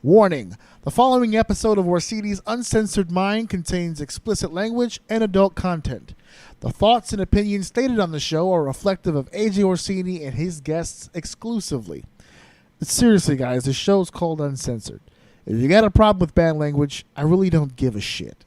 Warning: the following episode of Orsini's Uncensored Mind contains explicit language and adult content. The thoughts and opinions stated on the show are reflective of AJ Orsini and his guests exclusively. Seriously, guys, the show's called Uncensored. If you got a problem with bad language, I really don't give a shit.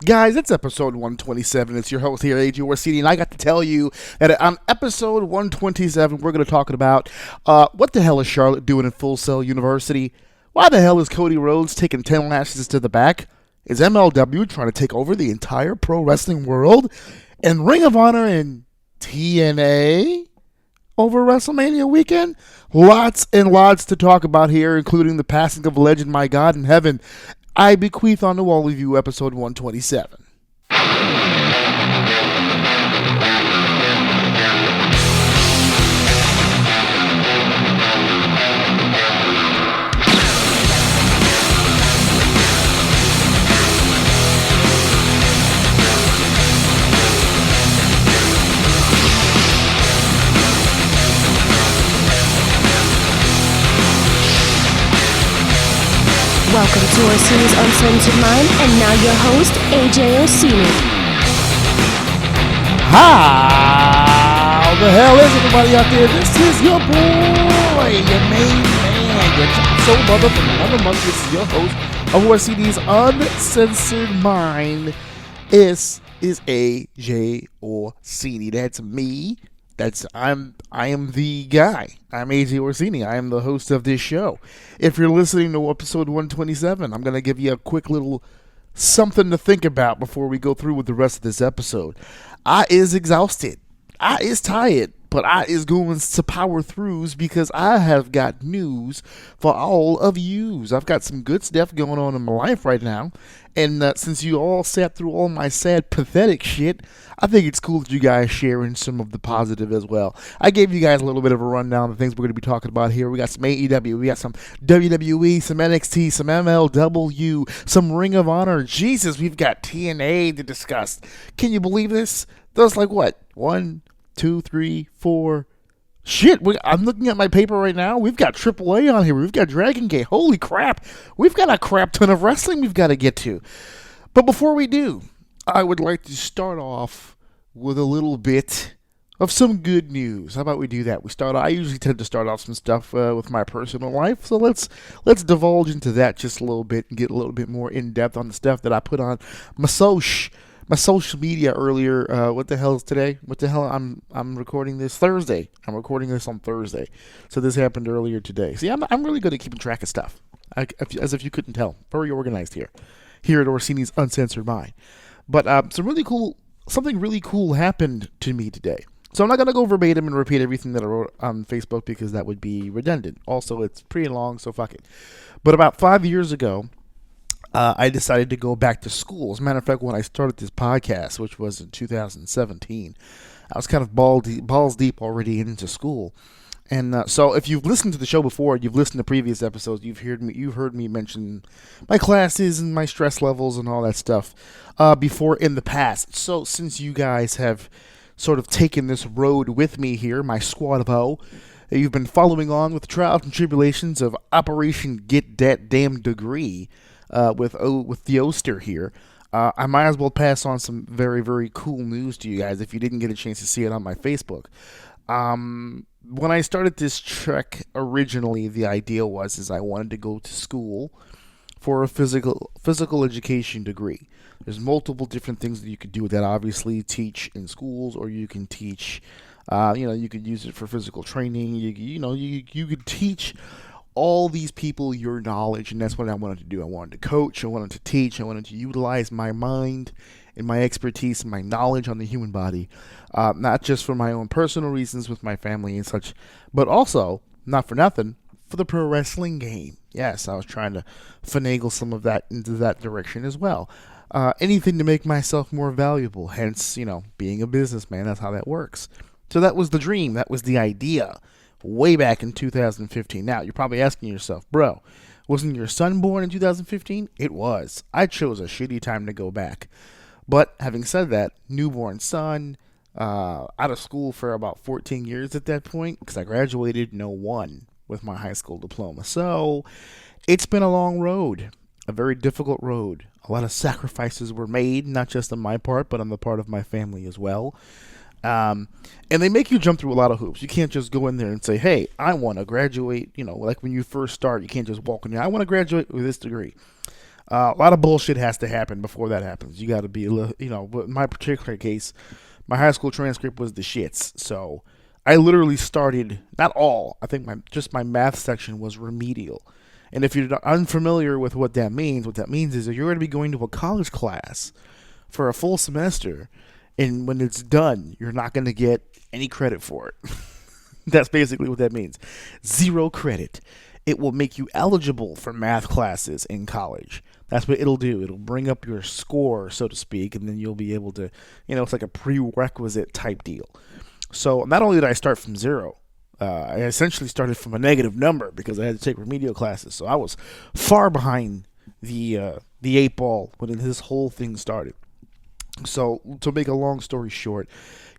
Guys, it's episode 127. It's your host here, AJ Orsini, and I got to tell you that on episode 127, we're going to talk about what the hell is Charlotte doing in Full Sail University? Why the hell is Cody Rhodes taking 10 lashes to the back? Is MLW trying to take over the entire pro wrestling world? And Ring of Honor and TNA over WrestleMania weekend? Lots and lots to talk about here, including the passing of a legend, my God in heaven. I bequeath unto all of you episode 127. Welcome to Orsini's Uncensored Mind, and now your host, AJ Orsini. How the hell is everybody out there? This is your boy, your main man, your top soul brother from another month. This is your host of Orsini's Uncensored Mind. This is AJ Orsini. That's me. I am the guy. I'm AJ Orsini. I am the host of this show. If you're listening to episode 127, I'm going to give you a quick little something to think about before we go through with the rest of this episode. I is exhausted. I is tired. But I is going to power throughs because I have got news for all of yous. I've got some good stuff going on in my life right now. And since you all sat through all my sad, pathetic shit, I think it's cool that you guys sharing some of the positive as well. I gave you guys a little bit of a rundown of the things we're going to be talking about here. We got some AEW, we got some WWE, some NXT, some MLW, some Ring of Honor. Jesus, we've got TNA to discuss. Can you believe this? That's like what? 1, 2, 3, 4. Shit, I'm looking at my paper right now. We've got AAA on here. We've got Dragon Gate. Holy crap. We've got a crap ton of wrestling we've got to get to. But before we do, I would like to start off with a little bit of some good news. How about we do that? I usually tend to start off some stuff with my personal life. So let's divulge into that just a little bit and get a little bit more in depth on the stuff that I put on my social media earlier. What the hell is today? What the hell? I'm recording this Thursday. I'm recording this on Thursday. So this happened earlier today. See, I'm really good at keeping track of stuff. As if you couldn't tell. Very organized here at Orsini's Uncensored Mind. But something really cool happened to me today. So I'm not going to go verbatim and repeat everything that I wrote on Facebook because that would be redundant. Also, it's pretty long, so fuck it. But about 5 years ago, I decided to go back to school. As a matter of fact, when I started this podcast, which was in 2017, I was kind of balls deep already into school. And so if you've listened to the show before, you've listened to previous episodes, you've heard me mention my classes and my stress levels and all that stuff before in the past. So since you guys have sort of taken this road with me here, my squad of O, you've been following on with the trials and tribulations of Operation Get That Damn Degree, with the Oster here, I might as well pass on some very, very cool news to you guys if you didn't get a chance to see it on my Facebook. When I started this trek originally, the idea was I wanted to go to school for a physical education degree. There's multiple different things that you could do with that. Obviously, teach in schools, or you can teach. You could use it for physical training. You could teach all these people your knowledge, and that's what I wanted to do. I wanted to coach, I wanted to teach, I wanted to utilize my mind and my expertise and my knowledge on the human body, not just for my own personal reasons with my family and such, but also, not for nothing, for the pro wrestling game. Yes, I was trying to finagle some of that into that direction as well. Anything to make myself more valuable, hence, being a businessman, that's how that works. So that was the dream, that was the idea. Way back in 2015. Now, you're probably asking yourself, bro, wasn't your son born in 2015? It was. I chose a shitty time to go back. But having said that, newborn son, out of school for about 14 years at that point, because I graduated in 01 with my high school diploma. So it's been a long road, a very difficult road. A lot of sacrifices were made, not just on my part, but on the part of my family as well. And they make you jump through a lot of hoops. You can't just go in there and say, hey, I want to graduate. Like when you first start, you can't just walk in there. I want to graduate with this degree. A lot of bullshit has to happen before that happens. You got to be, but in my particular case, my high school transcript was the shits. So I literally started, not all, I think my math section was remedial. And if you're unfamiliar with what that means is that you're going to be going to a college class for a full semester, and when it's done, you're not going to get any credit for it. That's basically what that means. 0 credit. It will make you eligible for math classes in college. That's what it'll do. It'll bring up your score, so to speak, and then you'll be able to, it's like a prerequisite type deal. So not only did I start from 0, I essentially started from a negative number because I had to take remedial classes. So I was far behind the 8 ball when this whole thing started. So to make a long story short,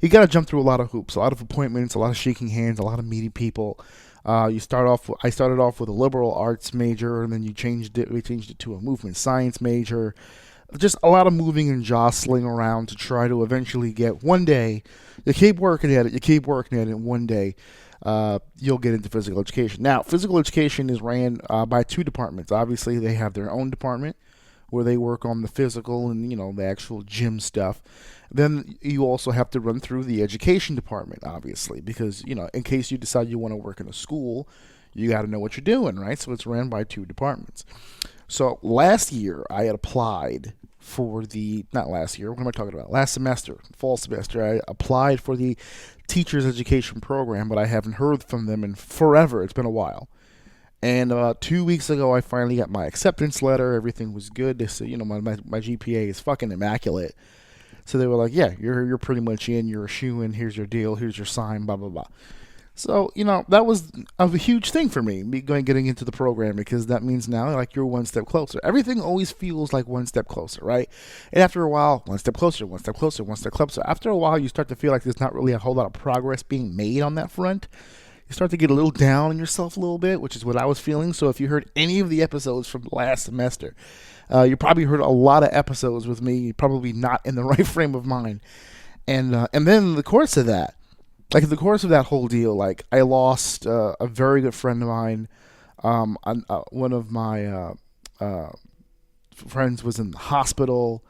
you got to jump through a lot of hoops, a lot of appointments, a lot of shaking hands, a lot of meeting people. I started off with a liberal arts major, and then we changed it to a movement science major. Just a lot of moving and jostling around to try to eventually get, one day, you keep working at it, and one day you'll get into physical education. Now, physical education is ran by 2 departments. Obviously, they have their own department where they work on the physical and, the actual gym stuff. Then you also have to run through the education department, obviously, because, in case you decide you want to work in a school, you got to know what you're doing, right? So it's ran by 2 departments. So last year, I had applied for last semester, fall semester, I applied for the teacher's education program, but I haven't heard from them in forever. It's been a while. And 2 weeks ago, I finally got my acceptance letter. Everything was good. They said, my GPA is fucking immaculate. So they were like, yeah, you're pretty much in. You're a shoo-in. Here's your deal. Here's your sign, blah, blah, blah. So, that was a huge thing for me getting into the program, because that means now, you're one step closer. Everything always feels like one step closer, right? And after a while, one step closer, one step closer, one step closer. After a while, you start to feel like there's not really a whole lot of progress being made on that front. You start to get a little down on yourself a little bit, which is what I was feeling. So if you heard any of the episodes from last semester, you probably heard a lot of episodes with me, probably not in the right frame of mind. And then in the course of that, whole deal, I lost a very good friend of mine. One of my friends was in the hospital.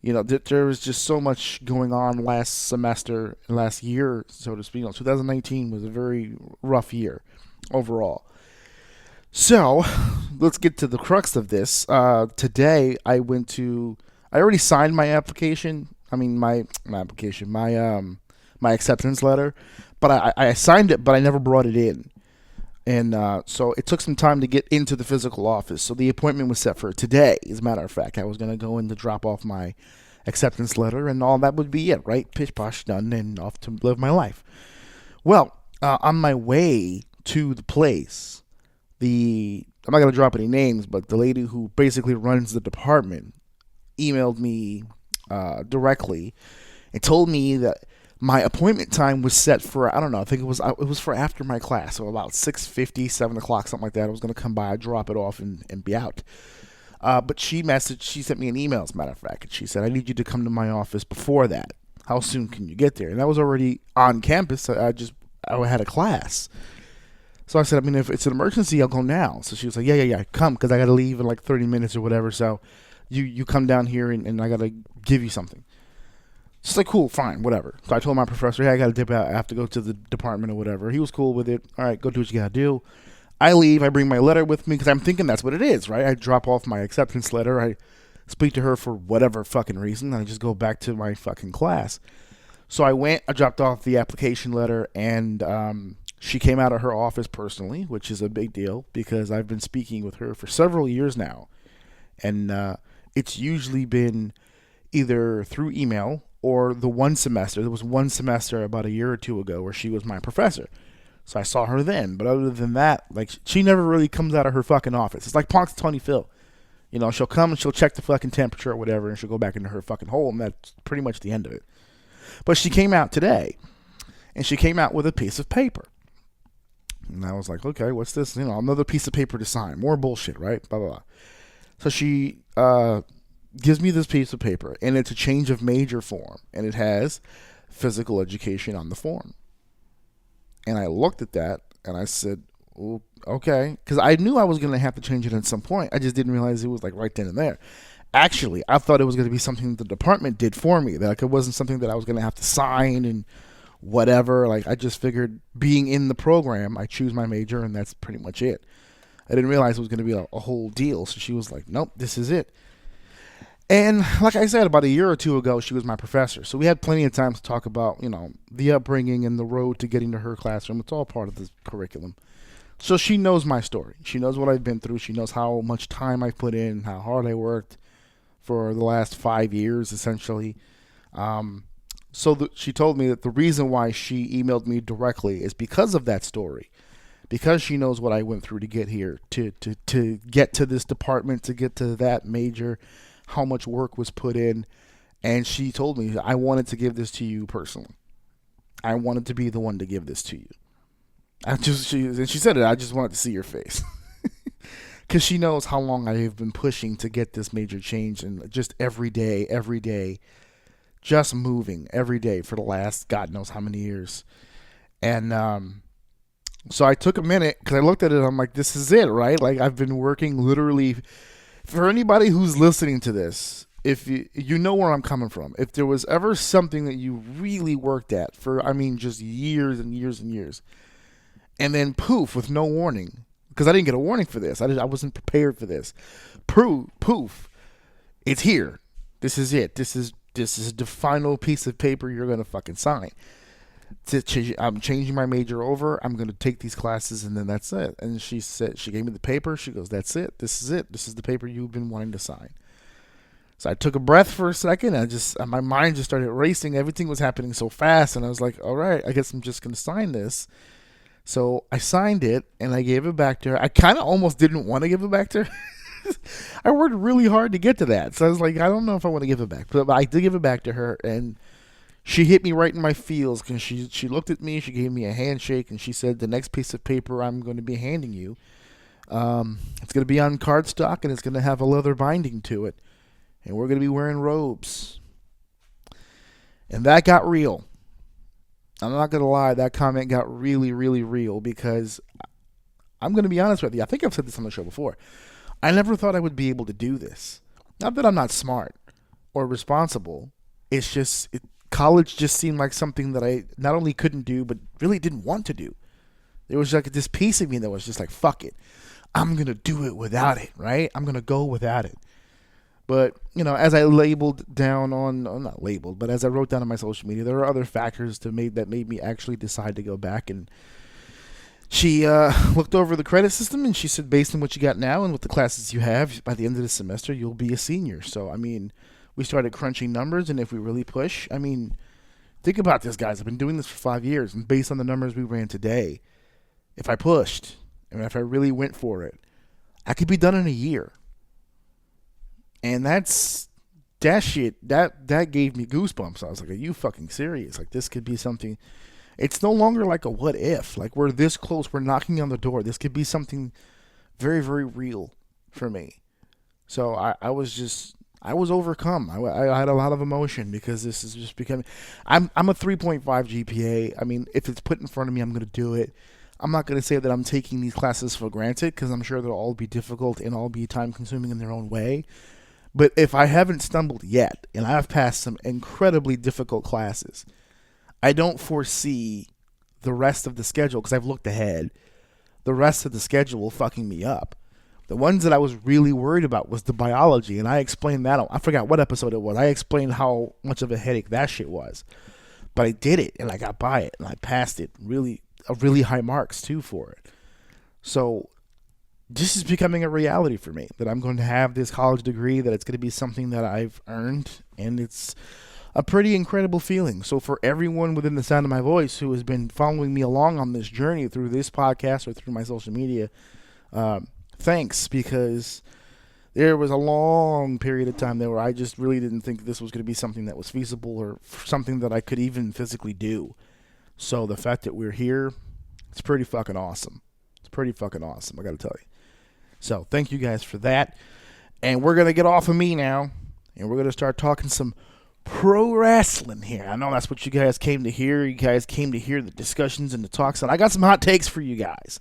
There was just so much going on last year, so to speak. 2019 was a very rough year overall. So, let's get to the crux of this. Today, I already signed my application. I mean, my acceptance letter, but I signed it, but I never brought it in. And so it took some time to get into the physical office. So the appointment was set for today, as a matter of fact. I was going to go in to drop off my acceptance letter, and all that would be it, right? Pish posh, done, and off to live my life. Well, on my way to the place, I'm not going to drop any names, but the lady who basically runs the department emailed me directly and told me that my appointment time was set for, I don't know, I think it was for after my class, so about 6:50, 7 o'clock, something like that. I was going to come by, drop it off, and be out. But she sent me an email, as a matter of fact, and she said, I need you to come to my office before that. How soon can you get there? And I was already on campus. I had a class. So I said, if it's an emergency, I'll go now. So she was like, yeah, come, because I got to leave in 30 minutes or whatever. So you come down here, and I got to give you something. She's like, cool, fine, whatever. So I told my professor, hey, I got to dip out. I have to go to the department or whatever. He was cool with it. All right, go do what you got to do. I leave. I bring my letter with me because I'm thinking that's what it is, right? I drop off my acceptance letter. I speak to her for whatever fucking reason. And I just go back to my fucking class. So I dropped off the application letter, and she came out of her office personally, which is a big deal because I've been speaking with her for several years now. And it's usually been either through email or the one semester. There was one semester about a year or two ago where she was my professor. So I saw her then. But other than that, she never really comes out of her fucking office. It's like Punxsutawney Phil. She'll come and she'll check the fucking temperature or whatever, and she'll go back into her fucking hole, and that's pretty much the end of it. But she came out today, and she came out with a piece of paper. And I was like, okay, what's this? Another piece of paper to sign. More bullshit, right? Blah, blah, blah. So she gives me this piece of paper, and it's a change of major form, and it has physical education on the form. And I looked at that, and I said, well, okay, because I knew I was going to have to change it at some point. I just didn't realize it was like right then and there. Actually, I thought it was going to be something the department did for me. Like, it wasn't something that I was going to have to sign and whatever. Like, I just figured being in the program, I choose my major, and that's pretty much it. I didn't realize it was going to be a whole deal. So she was like, nope, this is it. And like I said, about a year or two ago, she was my professor. So we had plenty of time to talk about, the upbringing and the road to getting to her classroom. It's all part of the curriculum. So she knows my story. She knows what I've been through. She knows how much time I've put in, how hard I worked for the last 5 years, essentially. She told me that the reason why she emailed me directly is because of that story. Because she knows what I went through to get here, to get to this department, to get to that major, how much work was put in. And she told me, I wanted to give this to you personally. I wanted to be the one to give this to you. She said it, I just wanted to see your face. Because she knows how long I have been pushing to get this major change, and just every day, just moving every day for the last God knows how many years. And so I took a minute, because I looked at it, I'm like, this is it, right? Like, I've been working literally, for anybody who's listening to this, if you know where I'm coming from, if there was ever something that you really worked at for, just years and years and years, and then poof, with no warning, because I didn't get a warning for this. I wasn't prepared for this. Poof, it's here. This is it. This is the final piece of paper you're going to fucking sign. I'm changing my major over. I'm going to take these classes, and then that's it. And she gave me the paper. She goes, that's it. This is it. This is the paper you've been wanting to sign. So I took a breath for a second. My mind just started racing. Everything was happening so fast, and I was like, all right, I guess I'm just going to sign this. So I signed it, and I gave it back to her. I kind of almost didn't want to give it back to her. I worked really hard to get to that. So I was like, I don't know if I want to give it back. But I did give it back to her, and she hit me right in my feels, because she looked at me, she gave me a handshake, and she said, the next piece of paper I'm going to be handing you, it's going to be on cardstock, and it's going to have a leather binding to it, and we're going to be wearing robes. And that got real. I'm not going to lie, that comment got really, really real, because I'm going to be honest with you. I think I've said this on the show before. I never thought I would be able to do this. Not that I'm not smart or responsible. It's just, college just seemed like something that I not only couldn't do, but really didn't want to do. There was like this piece of me that was just like, fuck it. I'm going to do it without it, right? I'm going to go without it. But, as I labeled down not labeled, but as I wrote down on my social media, there are other factors that made me actually decide to go back. And she looked over the credit system, and she said, based on what you got now and with the classes you have, by the end of the semester, you'll be a senior. So, we started crunching numbers, and if we really push, think about this, guys. I've been doing this for 5 years, and based on the numbers we ran today, if I pushed, and if I really went for it, I could be done in a year. And that shit, that gave me goosebumps. I was like, are you fucking serious? Like, this could be something. It's no longer like a what if. Like, we're this close. We're knocking on the door. This could be something very, very real for me. So I was overcome. I had a lot of emotion, because this is just becoming. I'm a 3.5 GPA. If it's put in front of me, I'm going to do it. I'm not going to say that I'm taking these classes for granted, because I'm sure they'll all be difficult and all be time consuming in their own way. But if I haven't stumbled yet, and I've passed some incredibly difficult classes, I don't foresee the rest of the schedule, because I've looked ahead, the rest of the schedule fucking me up. The ones that I was really worried about was the biology, and I explained that. I forgot what episode it was. I explained how much of a headache that shit was. But I did it, and I got by it, and I passed it. Really high marks, too, for it. So this is becoming a reality for me, that I'm going to have this college degree, that it's going to be something that I've earned, and it's a pretty incredible feeling. So for everyone within the sound of my voice who has been following me along on this journey through this podcast or through my social media, thanks, because there was a long period of time there where I just really didn't think this was going to be something that was feasible or something that I could even physically do. So the fact that we're here, It's pretty fucking awesome. It's pretty fucking awesome, I gotta tell you. So thank you guys for that. And we're gonna get off of me now, and we're gonna start talking some pro wrestling here. I know that's what you guys came to hear. You guys came to hear the discussions and the talks, and I got some hot takes for you guys.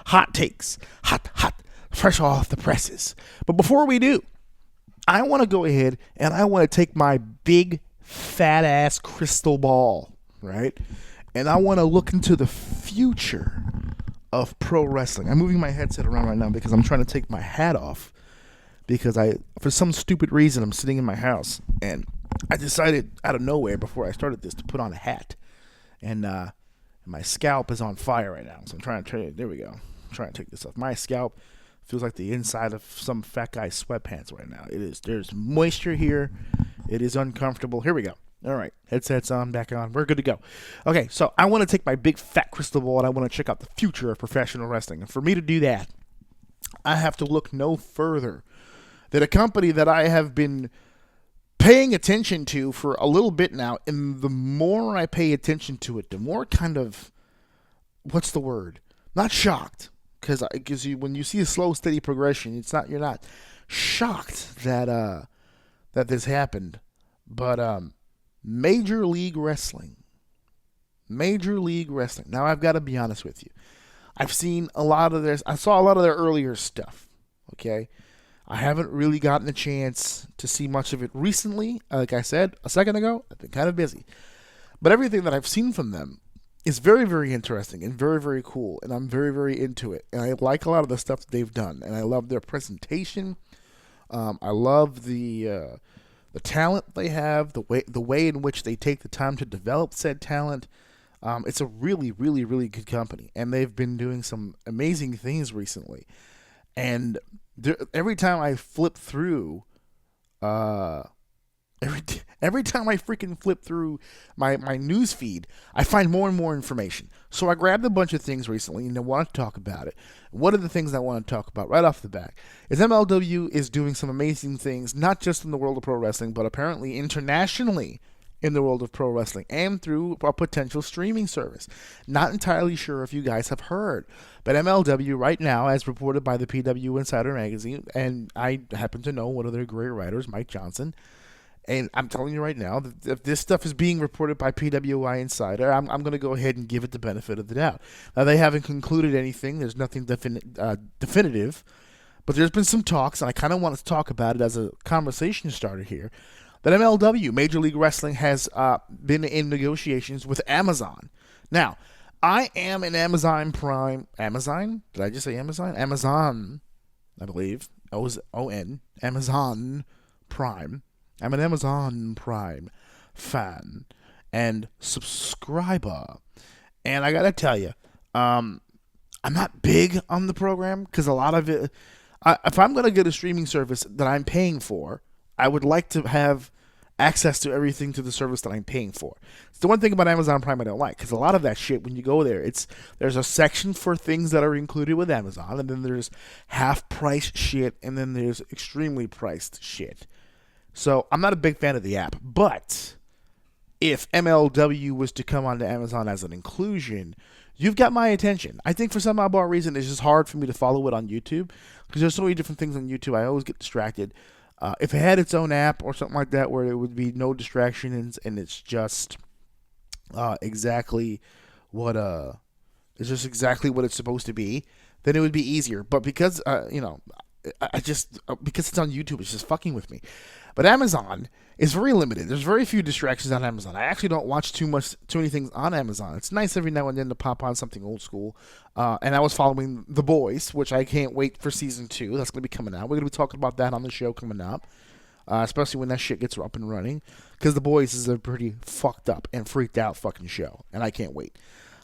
Hot takes. Hot. Fresh off the presses. But before we do, I want to go ahead and I want to take my big fat ass crystal ball, right? And I want to look into the future of pro wrestling. I'm moving my headset around right now because I'm trying to take my hat off because for some stupid reason, I'm sitting in my house and I decided out of nowhere before I started this to put on a hat. And my scalp is on fire right now. So I'm trying to there we go. I'm trying to take this off. My scalp feels like the inside of some fat guy's sweatpants right now. It is. There's moisture here. It is uncomfortable. Here we go. All right. Headsets on, back on. We're good to go. Okay, so I want to take my big fat crystal ball and I want to check out the future of professional wrestling. And for me to do that, I have to look no further than a company that I have been paying attention to for a little bit now. And the more I pay attention to it, the more kind of, what's the word? Not shocked. Because when you see a slow, steady progression, you're not shocked that this happened. But Major League Wrestling. Now I've got to be honest with you. I saw a lot of their earlier stuff. Okay, I haven't really gotten a chance to see much of it recently. Like I said a second ago, I've been kind of busy. But everything that I've seen from them is very, very interesting and very, very cool, and I'm very, very into it. And I like a lot of the stuff that they've done, and I love their presentation. I love the talent they have, the way in which they take the time to develop said talent. It's a really, really, really good company, and they've been doing some amazing things recently. And every time I flip through, Every time I freaking flip through my news feed, I find more and more information. So I grabbed a bunch of things recently and I want to talk about it. One of the things I want to talk about right off the bat is MLW is doing some amazing things, not just in the world of pro wrestling, but apparently internationally in the world of pro wrestling and through a potential streaming service. Not entirely sure if you guys have heard, but MLW right now, as reported by the PW Insider magazine, and I happen to know one of their great writers, Mike Johnson. And I'm telling you right now, if this stuff is being reported by PWI Insider, I'm going to go ahead and give it the benefit of the doubt. Now, they haven't concluded anything. There's nothing definitive. But there's been some talks, and I kind of want to talk about it as a conversation starter here, that MLW, Major League Wrestling, has been in negotiations with Amazon. Now, I am an Amazon Prime. Amazon? Did I just say Amazon? Amazon, I believe. O-N. Amazon Prime. I'm an Amazon Prime fan and subscriber. And I got to tell you, I'm not big on the program because a lot of it, if I'm going to get a streaming service that I'm paying for, I would like to have access to everything to the service that I'm paying for. It's the one thing about Amazon Prime I don't like, because a lot of that shit, when you go there, there's a section for things that are included with Amazon, and then there's half-price shit, and then there's extremely priced shit. So I'm not a big fan of the app, but if MLW was to come onto Amazon as an inclusion, you've got my attention. I think for some oddball reason, it's just hard for me to follow it on YouTube because there's so many different things on YouTube. I always get distracted. If it had its own app or something like that where it would be no distractions and it's just exactly what it's supposed to be, then it would be easier. But because because it's on YouTube, it's just fucking with me. But Amazon is very limited. There's very few distractions on Amazon. I actually don't watch too many things on Amazon. It's nice every now and then to pop on something old school. And I was following The Boys, which I can't wait for season 2. That's going to be coming out. We're going to be talking about that on the show coming up, especially when that shit gets up and running. Because The Boys is a pretty fucked up and freaked out fucking show, and I can't wait.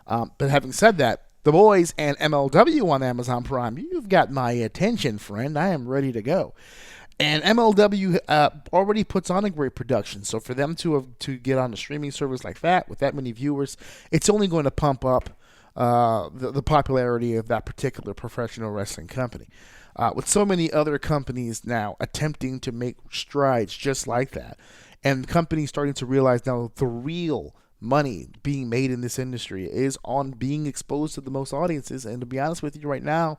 But having said that, The Boys and MLW on Amazon Prime, you've got my attention, friend. I am ready to go. And MLW already puts on a great production, so for them to get on a streaming service like that with that many viewers, it's only going to pump up the popularity of that particular professional wrestling company. With so many other companies now attempting to make strides just like that, and companies starting to realize now the real money being made in this industry is on being exposed to the most audiences. And to be honest with you right now,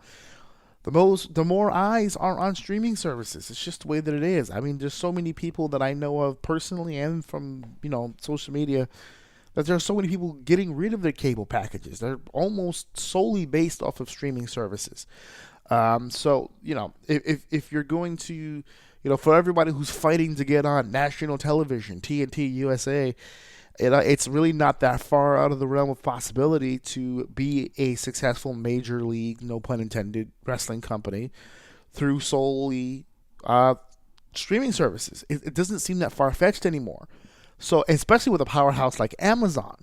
the more eyes are on streaming services. It's just the way that it is. I mean, there's so many people that I know of personally and from, social media, that there are so many people getting rid of their cable packages. They're almost solely based off of streaming services. So, if you're going to, for everybody who's fighting to get on national television, TNT, USA, it's really not that far out of the realm of possibility to be a successful major league, no pun intended, wrestling company through solely streaming services. It doesn't seem that far-fetched anymore. So, especially with a powerhouse like Amazon.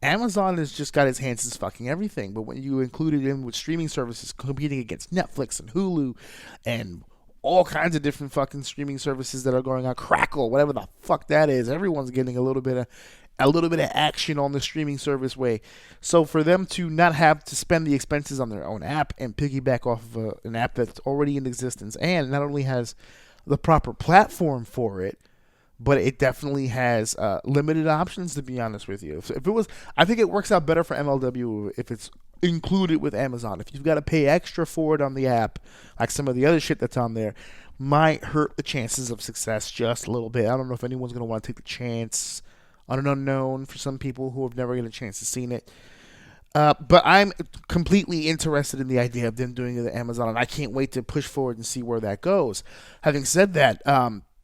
Amazon has just got its hands in fucking everything. But when you include it in with streaming services competing against Netflix and Hulu and all kinds of different fucking streaming services that are going on, Crackle, whatever the fuck that is, everyone's getting a little bit of action on the streaming service way. So for them to not have to spend the expenses on their own app and piggyback off of an app that's already in existence and not only has the proper platform for it, but it definitely has limited options, to be honest with you. If it was, I think it works out better for MLW if it's included with Amazon. If you've got to pay extra for it on the app, like some of the other shit that's on there, might hurt the chances of success just a little bit. I don't know if anyone's going to want to take the chance on an unknown for some people who have never had a chance to seen it. But I'm completely interested in the idea of them doing it at Amazon, and I can't wait to push forward and see where that goes. Having said that,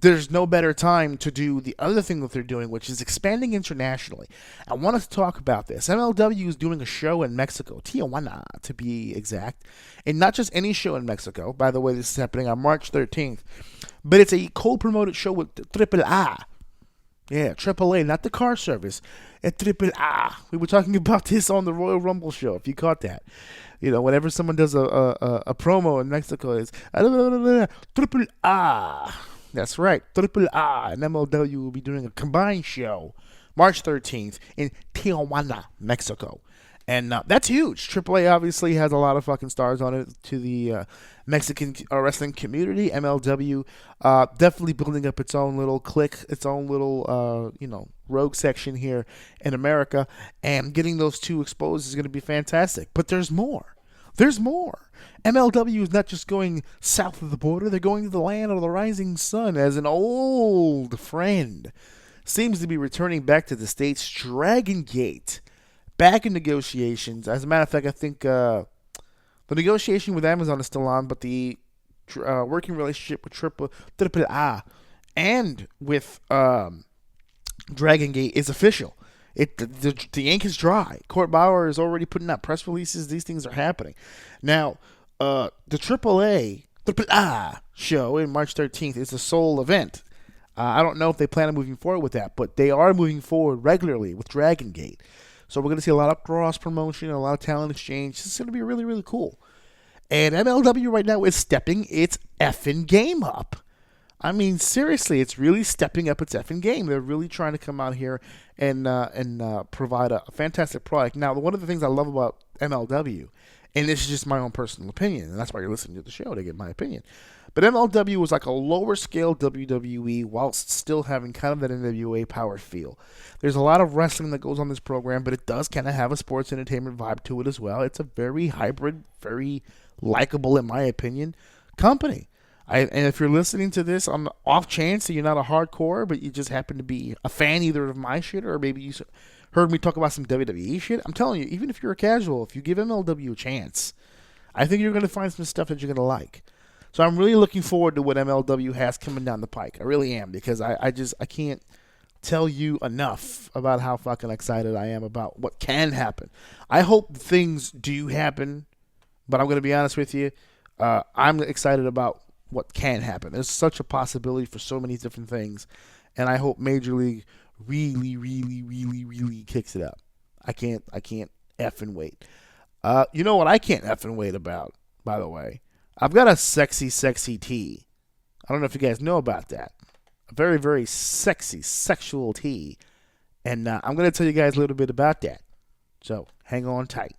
there's no better time to do the other thing that they're doing, which is expanding internationally. I want us to talk about this. MLW is doing a show in Mexico, Tijuana to be exact, and not just any show in Mexico. By the way, this is happening on March 13th, but it's a co-promoted show with AAA. Yeah, AAA, not the car service, at AAA. We were talking about this on the Royal Rumble show, if you caught that. Whenever someone does a promo in Mexico, it's AAA. That's right, AAA and MLW will be doing a combined show March 13th in Tijuana, Mexico. And that's huge. AAA obviously has a lot of fucking stars on it to the Mexican wrestling community. MLW definitely building up its own little clique, its own little, rogue section here in America. And getting those two exposed is going to be fantastic. But there's more. There's more. MLW is not just going south of the border. They're going to the land of the rising sun as an old friend seems to be returning back to the States. Dragon Gate back in negotiations. As a matter of fact, I think the negotiation with Amazon is still on, but the working relationship with AAA and with Dragon Gate is official. The ink is dry. Court Bauer is already putting out press releases. These things are happening. Now, the AAA show in March 13th is a sole event. I don't know if they plan on moving forward with that, but they are moving forward regularly with Dragon Gate. So we're going to see a lot of cross promotion, a lot of talent exchange. This is going to be really, really cool. And MLW right now is stepping its effing game up. I mean, seriously, it's really stepping up its effing game. They're really trying to come out here and provide a fantastic product. Now, one of the things I love about MLW, and this is just my own personal opinion, and that's why you're listening to the show, to get my opinion, but MLW was like a lower scale WWE whilst still having kind of that NWA power feel. There's a lot of wrestling that goes on this program, but it does kind of have a sports entertainment vibe to it as well. It's a very hybrid, very likable, in my opinion, company. And if you're listening to this on the off chance that you're not a hardcore, but you just happen to be a fan either of my shit or maybe you heard me talk about some WWE shit, I'm telling you, even if you're a casual, if you give MLW a chance, I think you're going to find some stuff that you're going to like. So I'm really looking forward to what MLW has coming down the pike. I really am, because I can't tell you enough about how fucking excited I am about what can happen. I hope things do happen, but I'm going to be honest with you, I'm excited about what can happen. There's such a possibility for so many different things, and I hope Major League really, really, really, really kicks it up. I can't effing wait. You know what I can't effing wait about, by the way? I've got a sexy, sexy tee. I don't know if you guys know about that. A very, very sexy, sexual tee. And I'm going to tell you guys a little bit about that. So, hang on tight.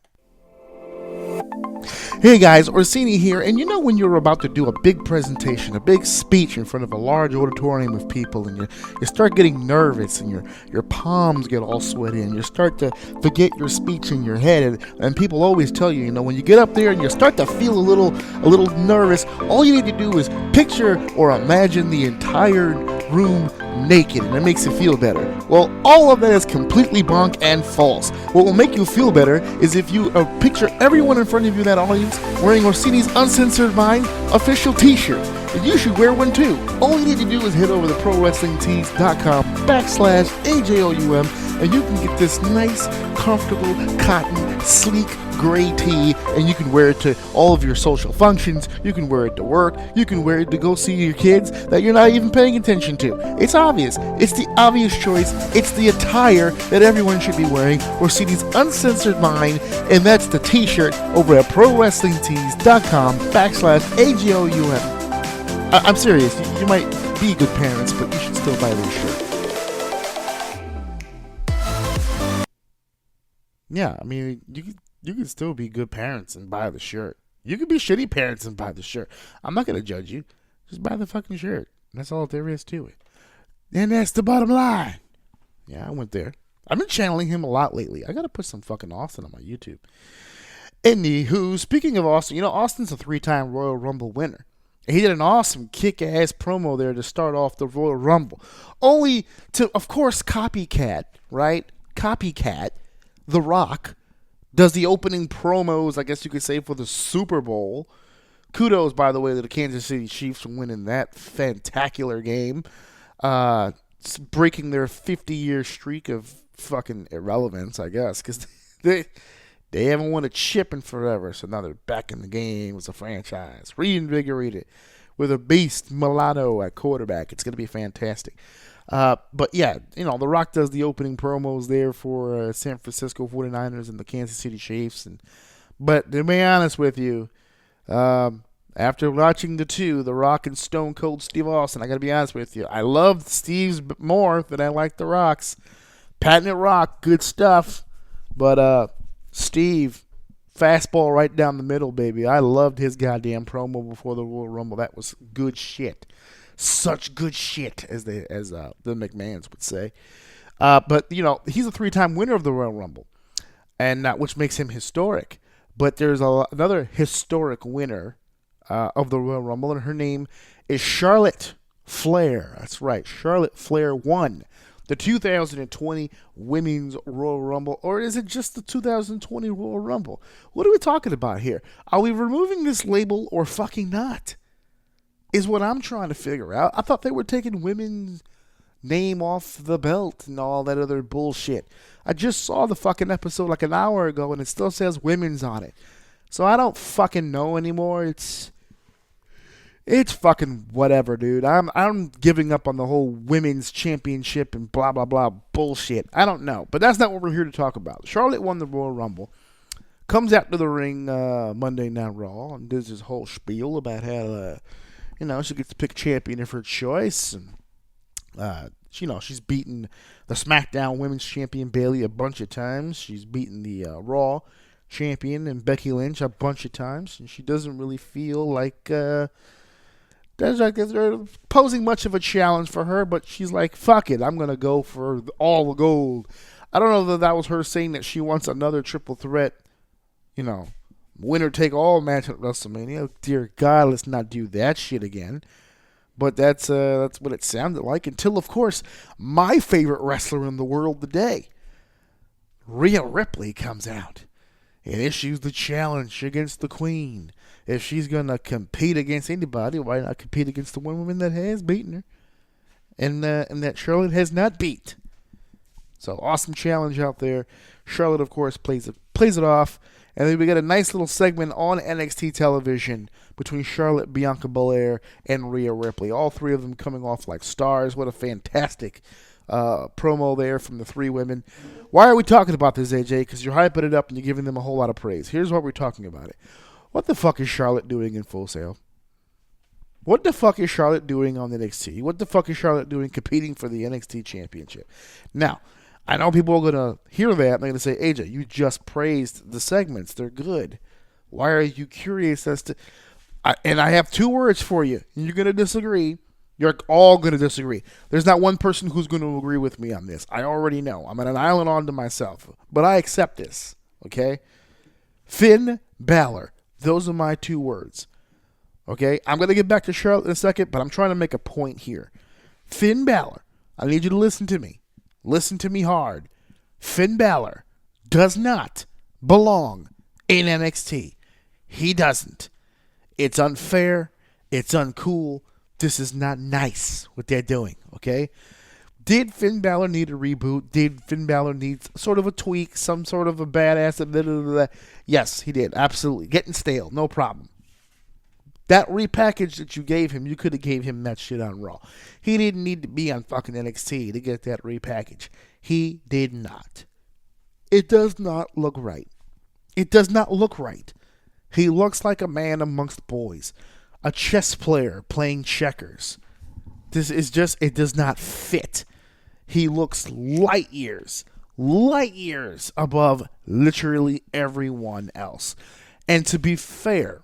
Hey guys, Orsini here, and you know when you're about to do a big presentation, a big speech in front of a large auditorium of people, and you start getting nervous, and your palms get all sweaty, and you start to forget your speech in your head, and people always tell you, when you get up there and you start to feel a little nervous, all you need to do is picture or imagine the entire room naked, and it makes you feel better. Well, all of that is completely bonk and false. What will make you feel better is if you picture everyone in front of you in that audience wearing Orsini's Uncensored Mind official t-shirt. And you should wear one too. All you need to do is head over to ProWrestlingTees.com/AJOUM, and you can get this nice, comfortable, cotton, sleek, gray tee, and you can wear it to all of your social functions. You can wear it to work. You can wear it to go see your kids that you're not even paying attention to. It's obvious. It's the obvious choice. It's the attire that everyone should be wearing. Orsini's Uncensored Mind, and that's the t-shirt over at ProWrestlingTees.com/AJOUM. I'm serious. You might be good parents, but you should still buy this shirt. Yeah, I mean, you can still be good parents and buy the shirt. You can be shitty parents and buy the shirt. I'm not going to judge you. Just buy the fucking shirt. That's all there is to it. And that's the bottom line. Yeah, I went there. I've been channeling him a lot lately. I got to put some fucking Austin on my YouTube. Anywho, speaking of Austin, Austin's a 3-time Royal Rumble winner. He did an awesome kick-ass promo there to start off the Royal Rumble. Only to, of course, copycat, right? Copycat, The Rock, does the opening promos, I guess you could say, for the Super Bowl. Kudos, by the way, to the Kansas City Chiefs for winning that fantacular game. Breaking their 50-year streak of fucking irrelevance, I guess, because they haven't won a chip in forever, so now they're back in the game as a franchise, reinvigorated with a beast mulatto at quarterback. It's going to be fantastic. But yeah, The Rock does the opening promos there for San Francisco 49ers and the Kansas City Chiefs. But to be honest with you, after watching The Rock and Stone Cold Steve Austin, I got to be honest with you, I loved Steve's more than I liked The Rock's. Patent Rock, good stuff. But Steve, fastball right down the middle, baby. I loved his goddamn promo before the Royal Rumble. That was good shit. Such good shit, as the McMahons would say. But he's a 3-time winner of the Royal Rumble, and which makes him historic. But there's another historic winner of the Royal Rumble, and her name is Charlotte Flair. That's right, Charlotte Flair won the 2020 Women's Royal Rumble, or is it just the 2020 Royal Rumble? What are we talking about here? Are we removing this label or fucking not? Is what I'm trying to figure out. I thought they were taking women's name off the belt and all that other bullshit. I just saw the fucking episode like an hour ago, and it still says women's on it. So I don't fucking know anymore. It's fucking whatever, dude. I'm giving up on the whole women's championship and blah, blah, blah bullshit. I don't know. But that's not what we're here to talk about. Charlotte won the Royal Rumble. Comes out to the ring Monday Night Raw and does his whole spiel about how, she gets to pick a champion of her choice. And, she's beaten the SmackDown Women's Champion Bayley a bunch of times. She's beaten the Raw Champion and Becky Lynch a bunch of times. And she doesn't really feel like... they're posing much of a challenge for her, but she's like, fuck it, I'm going to go for all the gold. I don't know that was her saying that she wants another triple threat, winner-take-all match at WrestleMania. Dear God, let's not do that shit again. But that's what it sounded like, until, of course, my favorite wrestler in the world today, Rhea Ripley, comes out and issues the challenge against the Queen. If she's going to compete against anybody, why not compete against the one woman that has beaten her and that Charlotte has not beat? So, awesome challenge out there. Charlotte, of course, plays it off. And then we got a nice little segment on NXT television between Charlotte, Bianca Belair, and Rhea Ripley. All three of them coming off like stars. What a fantastic promo there from the three women. Why are we talking about this, AJ? Because you're hyping it up and you're giving them a whole lot of praise. Here's what we're talking about it. What the fuck is Charlotte doing in Full Sail? What the fuck is Charlotte doing on NXT? What the fuck is Charlotte doing competing for the NXT Championship? Now, I know people are going to hear that and they're going to say, AJ, you just praised the segments. They're good. Why are you curious as to... and I have 2 words for you. You're going to disagree. You're all going to disagree. There's not one person who's going to agree with me on this. I already know. I'm at an island unto myself. But I accept this, okay? Finn Balor. Those are my 2 words. Okay? I'm going to get back to Charlotte in a second, but I'm trying to make a point here. Finn Balor. I need you to listen to me. Listen to me hard. Finn Balor does not belong in NXT. He doesn't. It's unfair. It's uncool. This is not nice what they're doing, okay? Did Finn Balor need a reboot? Did Finn Balor need sort of a tweak, some sort of a badass? Blah, blah, blah, blah? Yes, he did. Absolutely. Getting stale. No problem. That repackage that you gave him, you could have gave him that shit on Raw. He didn't need to be on fucking NXT to get that repackage. He did not. It does not look right. It does not look right. He looks like a man amongst boys. A chess player playing checkers. This is just, it does not fit. He looks light years above literally everyone else. And to be fair,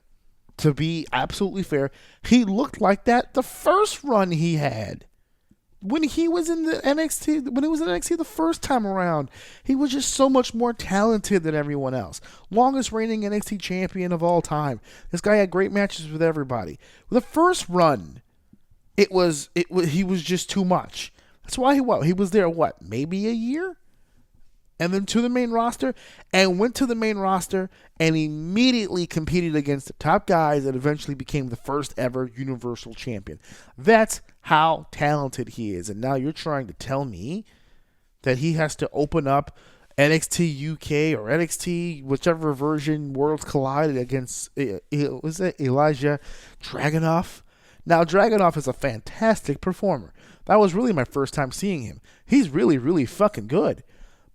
to be absolutely fair, he looked like that the first run he had. When he was in the NXT, when he was in NXT the first time around, he was just so much more talented than everyone else. Longest reigning NXT champion of all time. This guy had great matches with everybody. The first run, he was just too much. That's why he was there, maybe a year? And then to the main roster, and went to the main roster and immediately competed against the top guys and eventually became the first ever Universal Champion. That's how talented he is. And now you're trying to tell me that he has to open up NXT UK or NXT, whichever version, Worlds Collide against, was it Elijah Dragunov? Now, Dragunov is a fantastic performer. That was really my first time seeing him. He's really, really fucking good.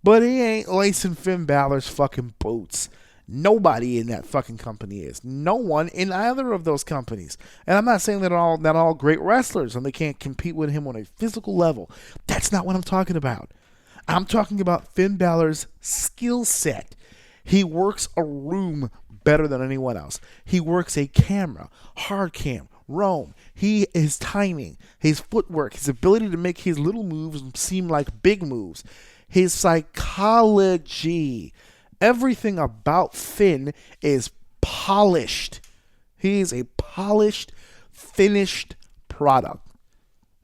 But he ain't lacing Finn Balor's fucking boots. Nobody in that fucking company is. No one in either of those companies. And I'm not saying that all great wrestlers and they can't compete with him on a physical level. That's not what I'm talking about. I'm talking about Finn Balor's skill set. He works a room better than anyone else. He works a camera, hard cam, roam. His timing, his footwork, his ability to make his little moves seem like big moves. His psychology, everything about Finn is polished. He is a polished, finished product.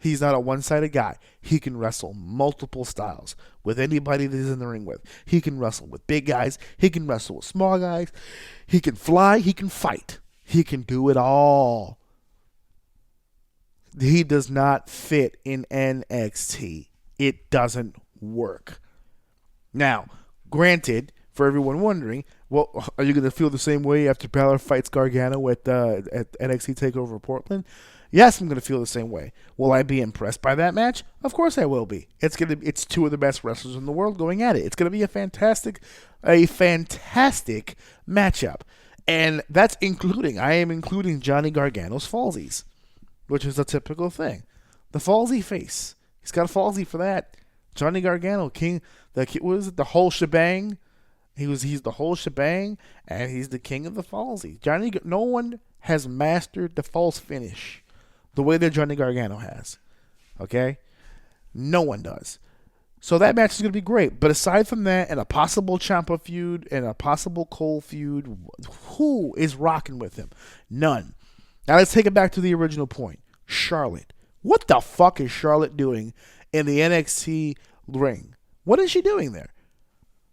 He's not a one-sided guy. He can wrestle multiple styles with anybody that he's in the ring with. He can wrestle with big guys. He can wrestle with small guys. He can fly. He can fight. He can do it all. He does not fit in NXT. It doesn't work. Now, granted, for everyone wondering, well, are you going to feel the same way after Balor fights Gargano at NXT TakeOver Portland? Yes, I'm going to feel the same way. Will I be impressed by that match? Of course I will be. It's 2 of the best wrestlers in the world going at it. It's going to be a fantastic matchup. And that's I am including Johnny Gargano's falsies, which is a typical thing. The falsy face. He's got a falsy for that. Johnny Gargano, the whole shebang. He's the whole shebang, and he's the king of the falsy. No one has mastered the false finish the way that Johnny Gargano has. Okay? No one does. So that match is going to be great. But aside from that, and a possible Ciampa feud, and a possible Cole feud, who is rocking with him? None. Now let's take it back to the original point. Charlotte. What the fuck is Charlotte doing in the NXT ring? What is she doing there?